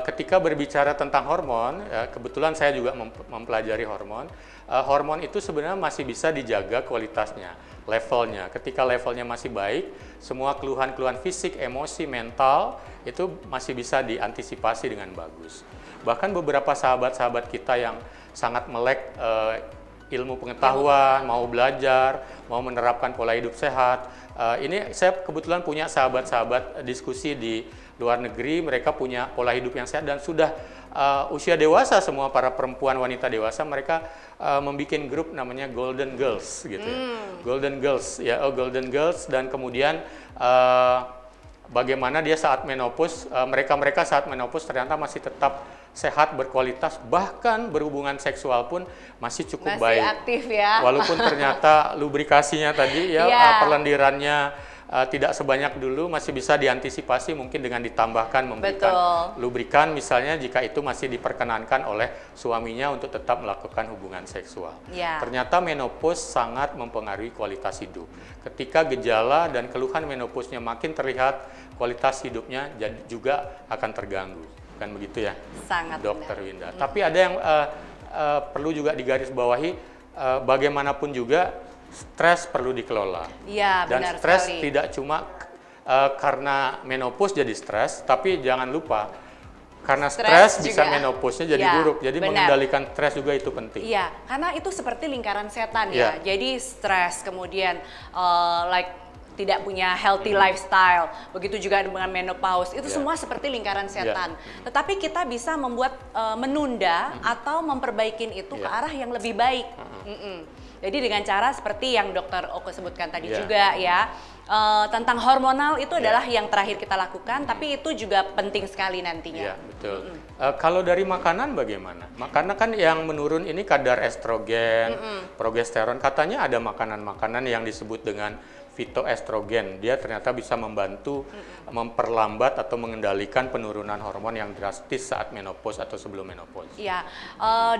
ketika berbicara tentang hormon, kebetulan saya juga mempelajari hormon. Hormon itu sebenarnya masih bisa dijaga kualitasnya, levelnya. Ketika levelnya masih baik, semua keluhan-keluhan fisik, emosi, mental itu masih bisa diantisipasi dengan bagus. Bahkan beberapa sahabat-sahabat kita yang sangat melek ilmu pengetahuan, mau belajar, mau menerapkan pola hidup sehat. Ini saya kebetulan punya sahabat-sahabat diskusi di luar negeri, mereka punya pola hidup yang sehat dan sudah usia dewasa semua, para perempuan wanita dewasa, mereka membuat grup namanya Golden Girls gitu ya. Golden Girls ya, Golden Girls, dan kemudian bagaimana dia saat menopause, mereka saat menopause ternyata masih tetap sehat, berkualitas, bahkan berhubungan seksual pun masih cukup Masih baik. aktif ya. Walaupun ternyata lubrikasinya tadi ya, Iya. perlendirannya tidak sebanyak dulu, masih bisa diantisipasi mungkin dengan ditambahkan memberikan Betul. lubrikan misalnya jika itu masih diperkenankan oleh suaminya untuk tetap melakukan hubungan seksual. Ya. Ternyata menopause sangat mempengaruhi kualitas hidup. Ketika gejala dan keluhan menopause-nya makin terlihat, kualitas hidupnya juga akan terganggu. Kan begitu ya, Sangat Dokter benar. Winda. Tapi ada yang perlu juga digarisbawahi, bagaimanapun juga stres perlu dikelola. Iya, Dan benar stres sekali. tidak cuma karena menopause jadi stres, tapi jangan lupa karena Stres stres bisa juga. menopause-nya jadi Ya, buruk. Jadi benar. mengendalikan stres juga itu penting. Iya, karena itu seperti lingkaran setan Iya. ya. Jadi stres, kemudian tidak punya healthy lifestyle. Begitu juga dengan menopause, itu semua seperti lingkaran setan. Tetapi kita bisa membuat menunda atau memperbaikin itu ke arah yang lebih baik. Jadi dengan cara seperti yang Dokter Oke sebutkan tadi juga ya, tentang hormonal itu adalah yang terakhir kita lakukan, tapi itu juga penting sekali nantinya. Iya, betul. Kalau dari makanan bagaimana? Karena kan yang menurun ini kadar estrogen, progesteron. Katanya ada makanan-makanan yang disebut dengan fitoestrogen. Dia ternyata bisa membantu memperlambat atau mengendalikan penurunan hormon yang drastis saat menopause atau sebelum menopause. Iya,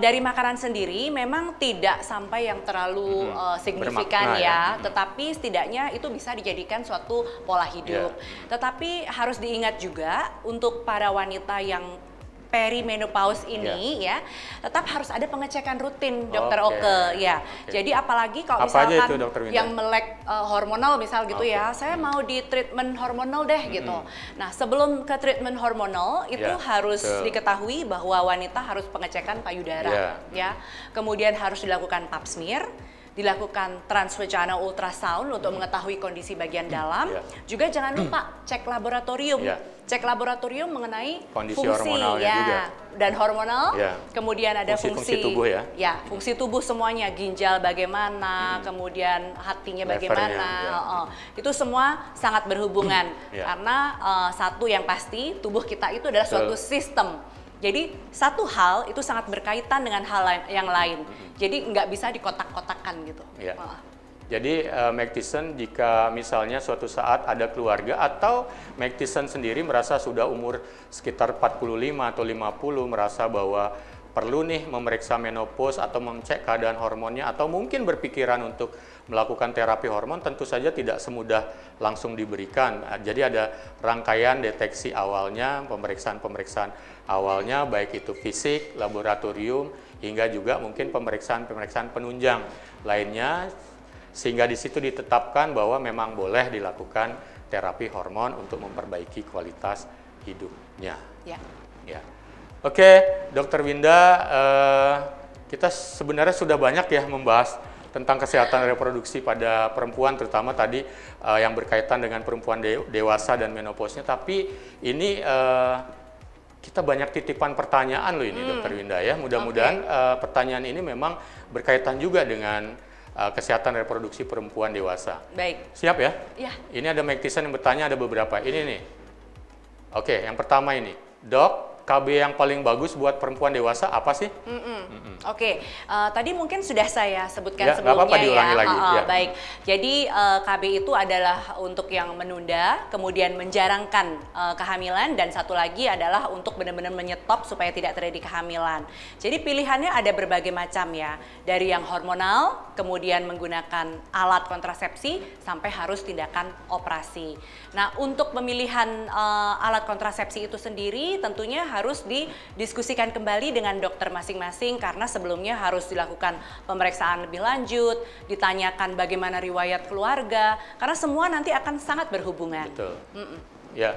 dari makanan sendiri memang tidak sampai yang terlalu signifikan ya, tetapi setidaknya itu bisa dijadikan suatu pola hidup. Tetapi harus diingat juga untuk para wanita yang perimenopause ini ya, tetap harus ada pengecekan rutin, Dokter Oke ya. Jadi apalagi kalau misalkan itu, yang melek hormonal misal gitu ya, saya mau di treatment hormonal deh gitu. Nah, sebelum ke treatment hormonal itu harus diketahui bahwa wanita harus pengecekan payudara ya. Kemudian harus dilakukan pap smear, dilakukan transvaginal ultrasound untuk mengetahui kondisi bagian dalam. Juga jangan lupa cek laboratorium. Cek laboratorium mengenai kondisi fungsi juga. Dan hormonal. Kemudian ada fungsi tubuh fungsi tubuh semuanya, ginjal bagaimana, kemudian hatinya bagaimana. Itu semua sangat berhubungan karena satu yang pasti tubuh kita itu adalah suatu sistem. Jadi satu hal itu sangat berkaitan dengan hal yang lain. Jadi nggak bisa dikotak-kotakan gitu. Jadi Meg Thiessen, jika misalnya suatu saat ada keluarga atau Meg Thiessen sendiri merasa sudah umur sekitar 45 atau 50, merasa bahwa perlu nih memeriksa menopause atau mengecek keadaan hormonnya atau mungkin berpikiran untuk melakukan terapi hormon, tentu saja tidak semudah langsung diberikan. Jadi ada rangkaian deteksi awalnya, pemeriksaan-pemeriksaan awalnya, baik itu fisik, laboratorium, hingga juga mungkin pemeriksaan-pemeriksaan penunjang lainnya, sehingga di situ ditetapkan bahwa memang boleh dilakukan terapi hormon untuk memperbaiki kualitas hidupnya. Oke, Dokter Winda, kita sebenarnya sudah banyak ya membahas tentang kesehatan reproduksi pada perempuan, terutama tadi yang berkaitan dengan perempuan dewasa dan menopause-nya. Tapi ini kita banyak titipan pertanyaan loh ini, Dokter Winda ya. Mudah-mudahan pertanyaan ini memang berkaitan juga dengan kesehatan reproduksi perempuan dewasa. Baik. Siap ya? Iya. Ini ada Meg Thiessen yang bertanya, ada beberapa. Ini nih. Oke, yang pertama ini. Dok, KB yang paling bagus buat perempuan dewasa apa sih? Oke, tadi mungkin sudah saya sebutkan ya, sebelumnya apa-apa, diulangi ya. Lagi. Baik, jadi KB itu adalah untuk yang menunda, kemudian menjarangkan kehamilan, dan satu lagi adalah untuk benar-benar menyetop supaya tidak terjadi kehamilan. Jadi pilihannya ada berbagai macam ya, dari yang hormonal, kemudian menggunakan alat kontrasepsi, sampai harus tindakan operasi. Nah, untuk pemilihan alat kontrasepsi itu sendiri tentunya harus didiskusikan kembali dengan dokter masing-masing, karena sebelumnya harus dilakukan pemeriksaan lebih lanjut, ditanyakan bagaimana riwayat keluarga, karena semua nanti akan sangat berhubungan. Betul. Ya,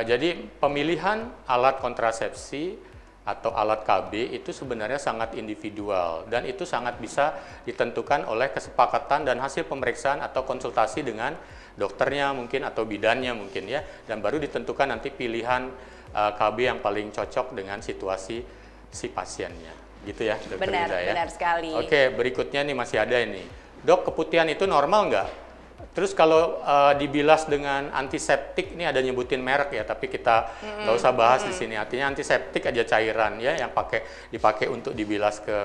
jadi pemilihan alat kontrasepsi atau alat KB itu sebenarnya sangat individual, dan itu sangat bisa ditentukan oleh kesepakatan dan hasil pemeriksaan atau konsultasi dengan dokternya mungkin atau bidannya mungkin ya, dan baru ditentukan nanti pilihan KB yang paling cocok dengan situasi si pasiennya. Gitu ya, Dokter Winda ya. Benar sekali. Oke, berikutnya nih masih ada ini. Dok, keputihan itu normal nggak? Terus kalau dibilas dengan antiseptik, ini ada nyebutin merek ya, tapi kita nggak usah bahas di sini. Artinya antiseptik aja cairan ya, yang dipakai untuk dibilas ke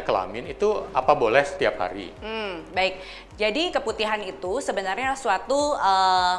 kelamin, itu apa boleh setiap hari? Baik, jadi keputihan itu sebenarnya suatu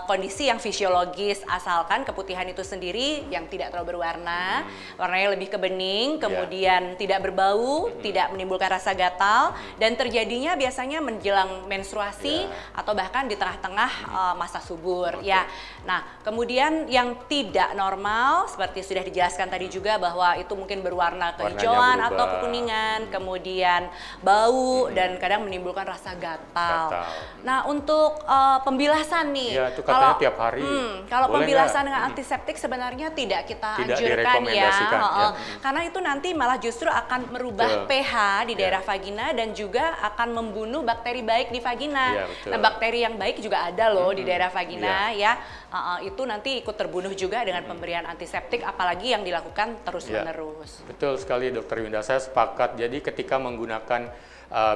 kondisi yang fisiologis, asalkan keputihan itu sendiri yang tidak terlalu berwarna, warnanya lebih ke bening, kemudian tidak berbau, tidak menimbulkan rasa gatal, dan terjadinya biasanya menjelang menstruasi atau bahkan di tengah-tengah masa subur. Ya, nah kemudian yang tidak normal seperti sudah dijelaskan tadi juga, bahwa itu mungkin berwarna kehijauan atau kekuningan. ringan, kemudian bau, dan kadang menimbulkan rasa gatal. Nah, untuk pembilasan nih, ya, itu katanya tiap hari. Kalau pembilasan dengan antiseptik sebenarnya tidak kita anjurkan ya, karena itu nanti malah justru akan merubah pH di daerah vagina dan juga akan membunuh bakteri baik di vagina. Nah, bakteri yang baik juga ada loh di daerah vagina ya. Itu nanti ikut terbunuh juga dengan pemberian antiseptik, apalagi yang dilakukan terus-menerus. Betul sekali Dokter Winda, saya sepakat. Jadi ketika menggunakan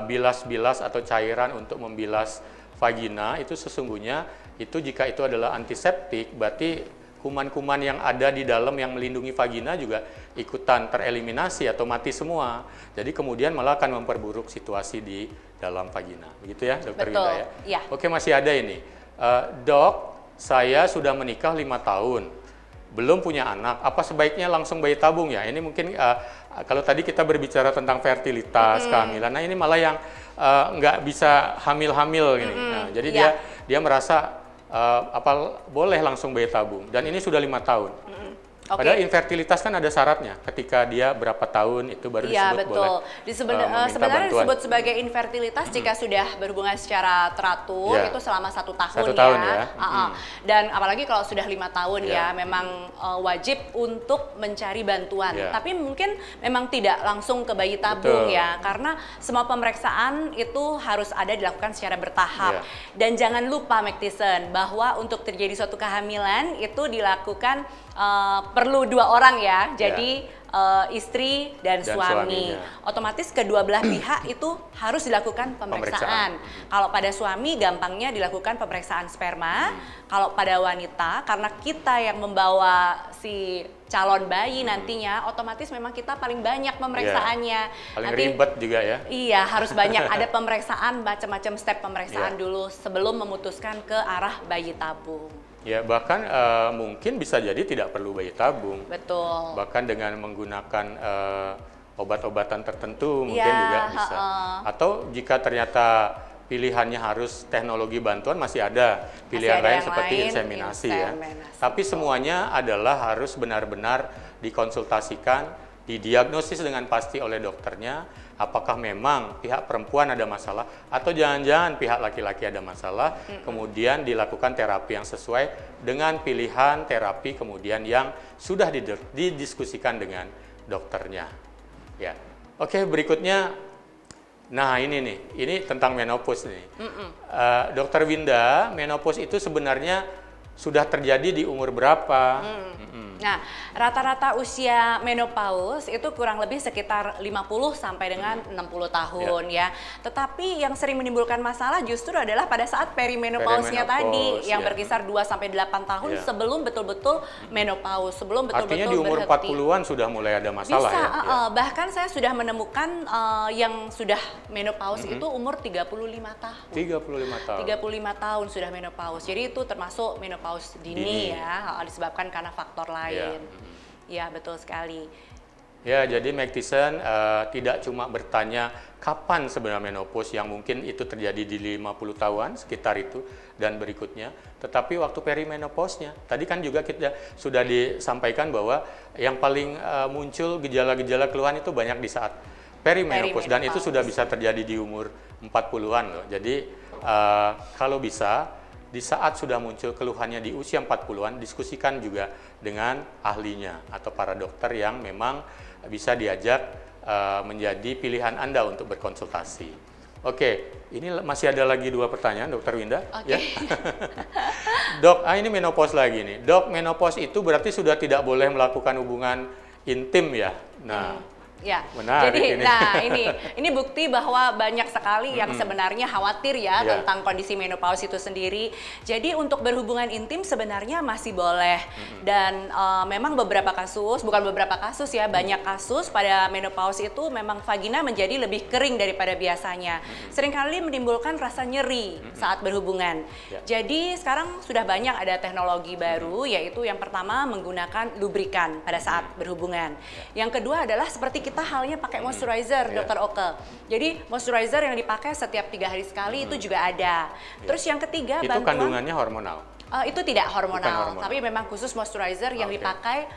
bilas-bilas atau cairan untuk membilas vagina, itu sesungguhnya itu jika itu adalah antiseptik, berarti kuman-kuman yang ada di dalam yang melindungi vagina juga ikutan tereliminasi atau mati semua. Jadi kemudian malah akan memperburuk situasi di dalam vagina. Begitu ya Dokter Winda ya? Oke, masih ada ini. Dok, saya sudah menikah 5 tahun, belum punya anak, apa sebaiknya langsung bayi tabung ya? Ini mungkin kalau tadi kita berbicara tentang fertilitas, kehamilan, nah ini malah yang nggak bisa hamil-hamil gini. Nah, jadi dia merasa boleh langsung bayi tabung, dan ini sudah 5 tahun. Padahal infertilitas kan ada syaratnya, ketika dia berapa tahun itu baru disebut boleh. Sebenarnya disebut sebagai infertilitas jika sudah berhubungan secara teratur itu selama 1 tahun, ya. Dan apalagi kalau sudah 5 tahun ya, memang wajib untuk mencari bantuan. Tapi mungkin memang tidak langsung ke bayi tabung ya, karena semua pemeriksaan itu harus ada dilakukan secara bertahap. Dan jangan lupa Mektisen, bahwa untuk terjadi suatu kehamilan itu dilakukan perlu 2 orang ya, jadi istri dan suami. Otomatis kedua belah pihak itu harus dilakukan pemeriksaan. Kalau pada suami gampangnya dilakukan pemeriksaan sperma. Kalau pada wanita, karena kita yang membawa si calon bayi nantinya, otomatis memang kita paling banyak pemeriksaannya. Paling ribet juga ya. Iya, harus banyak ada pemeriksaan, macam-macam step pemeriksaan dulu sebelum memutuskan ke arah bayi tabung. Ya, bahkan mungkin bisa jadi tidak perlu bayi tabung. Betul. Bahkan dengan menggunakan obat-obatan tertentu mungkin juga bisa. Atau jika ternyata pilihannya harus teknologi bantuan, masih ada pilihan lain seperti inseminasi ya. Tapi semuanya adalah harus benar-benar dikonsultasikan, didiagnosis dengan pasti oleh dokternya, apakah memang pihak perempuan ada masalah atau jangan-jangan pihak laki-laki ada masalah, kemudian dilakukan terapi yang sesuai dengan pilihan terapi kemudian yang sudah didiskusikan dengan dokternya. Ya. Oke, berikutnya. Nah, ini tentang menopause nih. Dokter Winda, menopause itu sebenarnya sudah terjadi di umur berapa? Nah, rata-rata usia menopause itu kurang lebih sekitar 50 sampai dengan 60 tahun ya. Tetapi yang sering menimbulkan masalah justru adalah pada saat perimenopause-nya tadi yang berkisar 2 sampai 8 tahun sebelum betul-betul menopause, sebelum betul-betul artinya di umur 40-an sudah mulai ada masalah. Bisa, ya? Bahkan saya sudah menemukan yang sudah menopause itu umur 35 tahun. 35 tahun. 35 tahun sudah menopause. Jadi itu termasuk menopause dini. Ya, disebabkan karena faktor lain. Ya, betul sekali. Ya, jadi Mektisen tidak cuma bertanya kapan sebenarnya menopause yang mungkin itu terjadi di 50 tahun sekitar itu dan berikutnya, tetapi waktu perimenopause-nya. Tadi kan juga kita sudah disampaikan bahwa yang paling muncul gejala-gejala keluhan itu banyak di saat perimenopause dan itu sudah bisa terjadi di umur 40-an loh. Jadi kalau bisa di saat sudah muncul keluhannya di usia 40-an, diskusikan juga dengan ahlinya atau para dokter yang memang bisa diajak menjadi pilihan Anda untuk berkonsultasi. Oke, ini masih ada lagi 2 pertanyaan, Dokter Winda. Ya. Dok, ini menopause lagi nih. Dok, menopause itu berarti sudah tidak boleh melakukan hubungan intim ya? Nah, ya, menarik jadi ini. ini bukti bahwa banyak sekali yang sebenarnya khawatir ya tentang kondisi menopause itu sendiri. Jadi untuk berhubungan intim sebenarnya masih boleh dan memang beberapa kasus, bukan beberapa kasus ya, banyak kasus pada menopause itu memang vagina menjadi lebih kering daripada biasanya. Seringkali menimbulkan rasa nyeri saat berhubungan. Jadi sekarang sudah banyak ada teknologi baru, yaitu yang pertama menggunakan lubrikan pada saat berhubungan. Yang kedua adalah seperti kita halnya pakai moisturizer, Dokter Oke. Jadi moisturizer yang dipakai setiap 3 hari sekali itu juga ada. Terus yang ketiga, itu kandungannya hormonal. Itu tidak hormonal, hormonal. tapi memang khusus moisturizer yang dipakai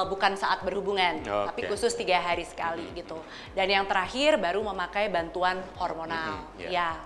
bukan saat berhubungan, tapi khusus 3 hari sekali gitu. Dan yang terakhir baru memakai bantuan hormonal, ya.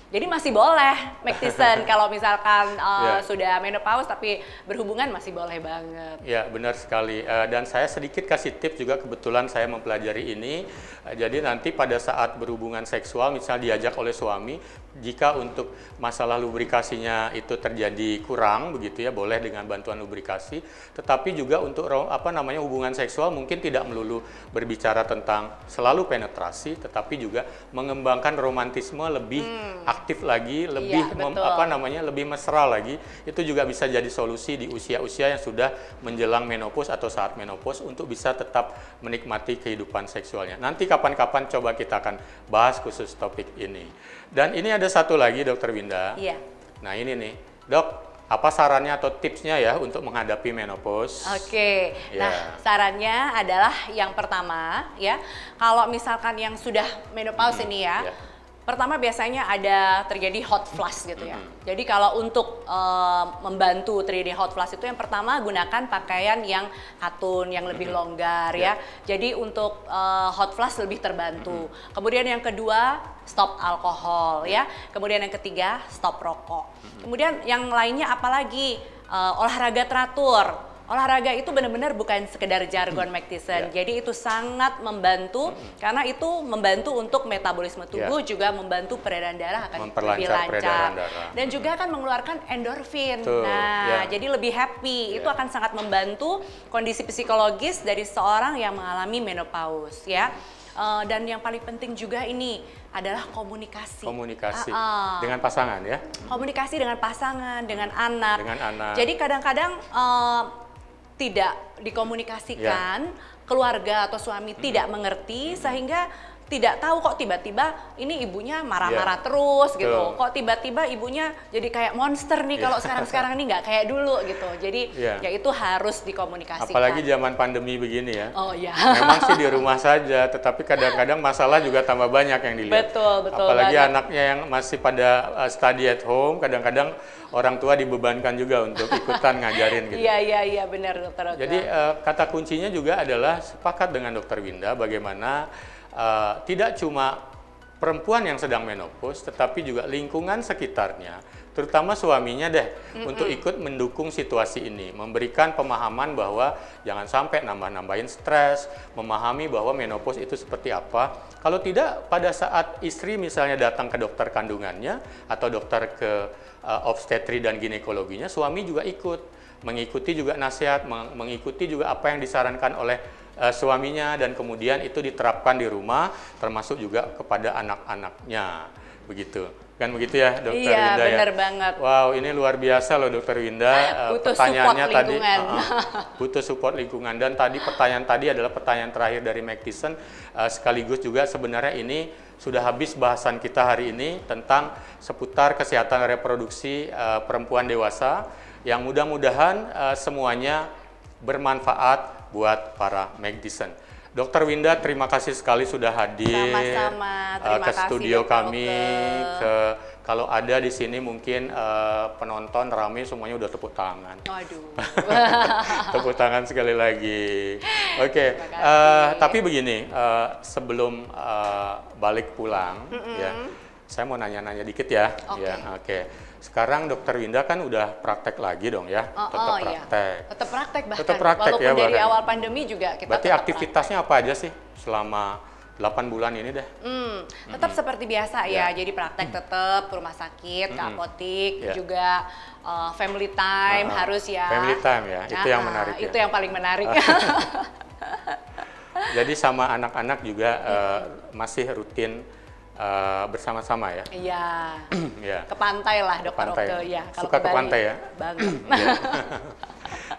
Jadi masih boleh McThyssen kalau misalkan sudah menopause tapi berhubungan masih boleh banget. Ya, benar sekali. Dan saya sedikit kasih tips juga, kebetulan saya mempelajari ini. Jadi nanti pada saat berhubungan seksual misalnya diajak oleh suami, jika untuk masalah lubrikasinya itu terjadi kurang begitu ya, boleh dengan bantuan lubrikasi. Tetapi juga untuk hubungan seksual mungkin tidak melulu berbicara tentang selalu penetrasi, tetapi juga mengembangkan romantisme lebih aktif lagi, lebih lebih mesra lagi. Itu juga bisa jadi solusi di usia-usia yang sudah menjelang menopause atau saat menopause untuk bisa tetap menikmati kehidupan seksualnya. Nanti kapan-kapan coba kita akan bahas khusus topik ini. Dan ini ada satu lagi, Dokter Winda. Iya. Nah ini nih, Dok, apa sarannya atau tipsnya ya untuk menghadapi menopause? Oke, nah sarannya adalah yang pertama ya, kalau misalkan yang sudah menopause ini ya, pertama biasanya ada terjadi hot flush gitu ya. Jadi kalau untuk membantu terjadi hot flush itu yang pertama gunakan pakaian yang katun, yang lebih longgar ya. Jadi untuk hot flush lebih terbantu. Kemudian yang kedua stop alkohol ya. Kemudian yang ketiga stop rokok. Kemudian yang lainnya apalagi olahraga teratur. Olahraga itu benar-benar bukan sekedar jargon McThyssen, jadi itu sangat membantu karena itu membantu untuk metabolisme tubuh, juga membantu peredaran darah akan lebih lancar dan juga akan mengeluarkan endorfin. Jadi lebih happy. Itu akan sangat membantu kondisi psikologis dari seorang yang mengalami menopause ya. Dan yang paling penting juga ini adalah komunikasi. Komunikasi dengan pasangan ya. Komunikasi dengan pasangan, dengan anak. Dengan anak. Jadi kadang-kadang tidak dikomunikasikan, keluarga atau suami tidak mengerti sehingga tidak tahu kok tiba-tiba ini ibunya marah-marah terus gitu. Kok tiba-tiba ibunya jadi kayak monster nih kalau sekarang-sekarang ini nggak kayak dulu gitu. Jadi ya itu harus dikomunikasikan. Apalagi zaman pandemi begini ya. Oh iya. Memang sih di rumah saja, tetapi kadang-kadang masalah juga tambah banyak yang dilihat. Betul Apalagi banget. anaknya yang masih pada study at home, kadang-kadang orang tua dibebankan juga untuk ikutan ngajarin gitu. Iya benar dokter. Jadi kata kuncinya juga adalah sepakat dengan Dokter Winda bagaimana tidak cuma perempuan yang sedang menopause, tetapi juga lingkungan sekitarnya, terutama suaminya deh, untuk ikut mendukung situasi ini, memberikan pemahaman bahwa jangan sampai nambah-nambahin stres, memahami bahwa menopause itu seperti apa. Kalau tidak, pada saat istri misalnya datang ke dokter kandungannya atau dokter ke obstetri dan ginekologinya, suami juga mengikuti juga nasihat, mengikuti juga apa yang disarankan oleh suaminya, dan kemudian itu diterapkan di rumah, termasuk juga kepada anak-anaknya, begitu. Kan begitu ya, Dokter Winda ya? Iya, benar banget. Wow, ini luar biasa loh Dokter Winda. Butuh Pertanyaannya support tadi lingkungan. Butuh support lingkungan, dan tadi pertanyaan tadi adalah pertanyaan terakhir dari McThyssen, sekaligus juga sebenarnya ini sudah habis bahasan kita hari ini tentang seputar kesehatan reproduksi perempuan dewasa, yang mudah-mudahan semuanya bermanfaat buat para McThyssen. Dokter Winda, terima kasih sekali sudah hadir. Sama-sama, terima ke kasih studio Dokter kami. Kalau ada di sini mungkin penonton rame semuanya udah tepuk tangan. Waduh. Tepuk tangan sekali lagi. Oke, tapi begini, sebelum balik pulang, ya, saya mau nanya-nanya dikit ya. Oke. Sekarang Dokter Winda kan udah praktek lagi dong ya, tetap praktek. Iya. Tetap praktek bahkan, tetap praktek walaupun ya, dari awal pandemi juga kita berarti tetap aktivitasnya apa aja sih selama 8 bulan ini deh? Tetap seperti biasa ya, jadi praktek tetap ke rumah sakit, ke apotik, juga family time harus ya. Family time ya, itu yang menarik itu ya. yang paling menarik. Jadi sama anak-anak juga masih rutin bersama-sama ya? Iya. Ya. Ke pantai lah Dokter Oke. Ya, suka ke pantai ya? Banget.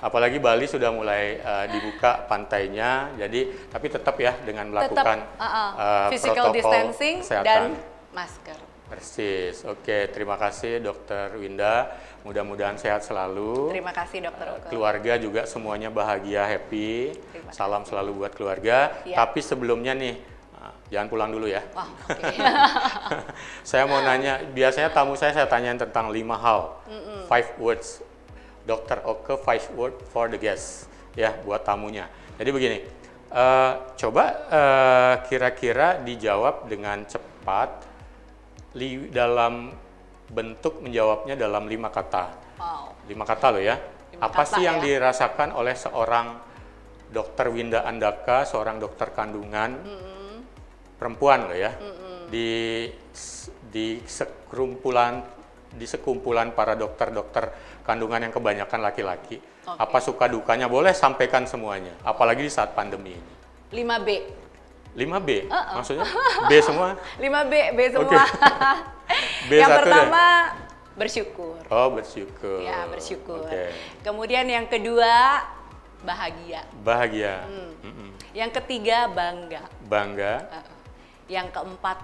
Apalagi Bali sudah mulai dibuka pantainya, jadi tapi tetap ya dengan melakukan physical protokol distancing kesehatan dan masker. Persis. Oke, terima kasih Dokter Winda. Mudah-mudahan sehat selalu. Terima kasih Dokter Oke. Keluarga juga semuanya bahagia, happy. Salam selalu buat keluarga. Tapi sebelumnya nih, jangan pulang dulu ya. Wah, okay. Saya mau nanya, biasanya tamu saya tanyain tentang 5 hal, 5 words Dr. Oke wise word for the guest, ya, buat tamunya. Jadi begini, coba kira-kira dijawab dengan cepat dalam bentuk menjawabnya dalam 5 kata. Wow. 5 kata loh ya. Apa kata sih yang ya? dirasakan oleh seorang Dr. Winda Andaka, seorang dokter kandungan perempuan loh ya, di sekumpulan para dokter-dokter kandungan yang kebanyakan laki-laki. Oke. Apa suka dukanya, boleh sampaikan semuanya, apalagi di saat pandemi ini. 5B. 5B, maksudnya B semua? 5B, B semua. Oke. B Yang satu pertama, bersyukur. Oh, bersyukur. Ya, bersyukur. Oke. Kemudian yang kedua, bahagia. Bahagia. Yang ketiga, bangga. Bangga. Yang keempat,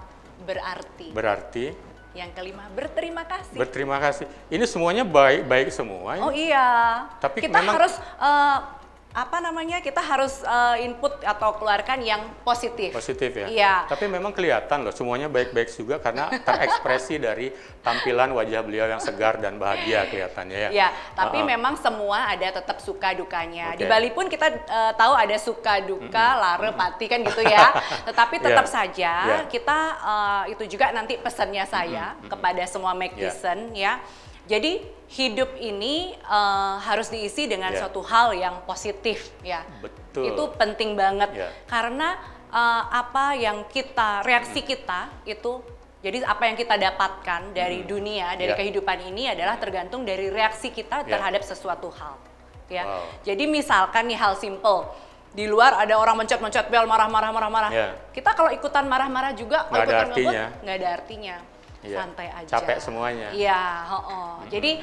berarti. Berarti. Yang kelima, berterima kasih. Berterima kasih. Ini semuanya baik-baik semua. Oh iya. Tapi kita memang harus kita harus input atau keluarkan yang positif. Positif ya. Iya. Tapi memang kelihatan loh semuanya baik-baik juga karena terekspresi dari tampilan wajah beliau yang segar dan bahagia kelihatannya ya. Iya, tapi memang semua ada tetap suka dukanya. Oke. Di Bali pun kita tahu ada suka duka, lare pati kan gitu ya. Tetapi tetap saja kita itu juga nanti pesannya saya kepada semua Maktisen ya. Jadi hidup ini harus diisi dengan suatu hal yang positif ya. Betul. Itu penting banget karena apa yang reaksi kita itu, jadi apa yang kita dapatkan dari dunia, dari kehidupan ini adalah tergantung dari reaksi kita terhadap sesuatu hal. Ya. Wow. Jadi misalkan nih hal simple, di luar ada orang mencet-mencet bel, marah-marah. Kita kalau ikutan marah-marah juga, Nggak ada ikutan ngebut, artinya. nggak ada artinya. Iya. Santai aja. Capek semuanya. Iya, Jadi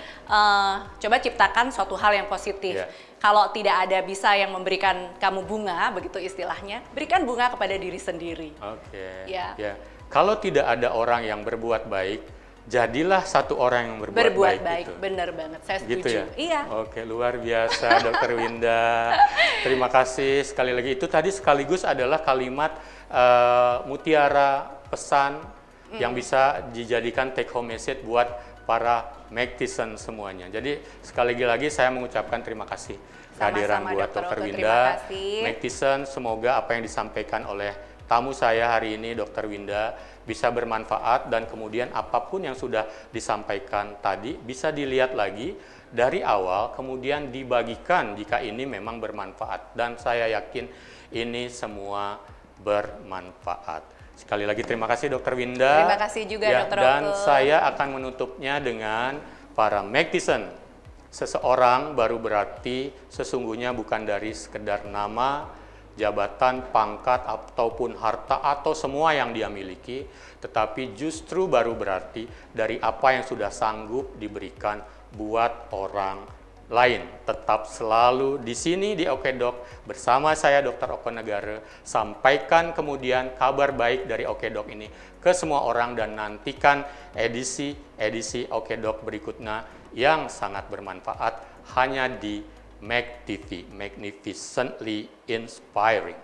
coba ciptakan suatu hal yang positif. Kalau tidak ada bisa yang memberikan kamu bunga, begitu istilahnya, berikan bunga kepada diri sendiri. Oke. Ya. Kalau tidak ada orang yang berbuat baik, jadilah satu orang yang berbuat baik. Gitu. Bener banget, saya setuju. Gitu ya? Iya. Oke, luar biasa Dr. Winda. Terima kasih sekali lagi. Itu tadi sekaligus adalah kalimat mutiara pesan yang bisa dijadikan take home message buat para Maktisen semuanya. Jadi sekali lagi saya mengucapkan terima kasih kehadiran buat Dr. Winda. Maktisen, semoga apa yang disampaikan oleh tamu saya hari ini Dr. Winda bisa bermanfaat dan kemudian apapun yang sudah disampaikan tadi bisa dilihat lagi dari awal kemudian dibagikan jika ini memang bermanfaat, dan saya yakin ini semua bermanfaat. Sekali lagi terima kasih Dr. Winda. Terima kasih juga Dr. Oke. Dan saya akan menutupnya dengan para Maktisen. Seseorang baru berarti sesungguhnya bukan dari sekedar nama, jabatan, pangkat, ataupun harta atau semua yang dia miliki, tetapi justru baru berarti dari apa yang sudah sanggup diberikan buat orang lain. Tetap selalu di sini di Oke Dok bersama saya Dr. Oke Negara. Sampaikan kemudian kabar baik dari Oke Dok ini ke semua orang dan nantikan edisi Oke Dok berikutnya yang sangat bermanfaat hanya di Mak TV, Magnificently Inspiring.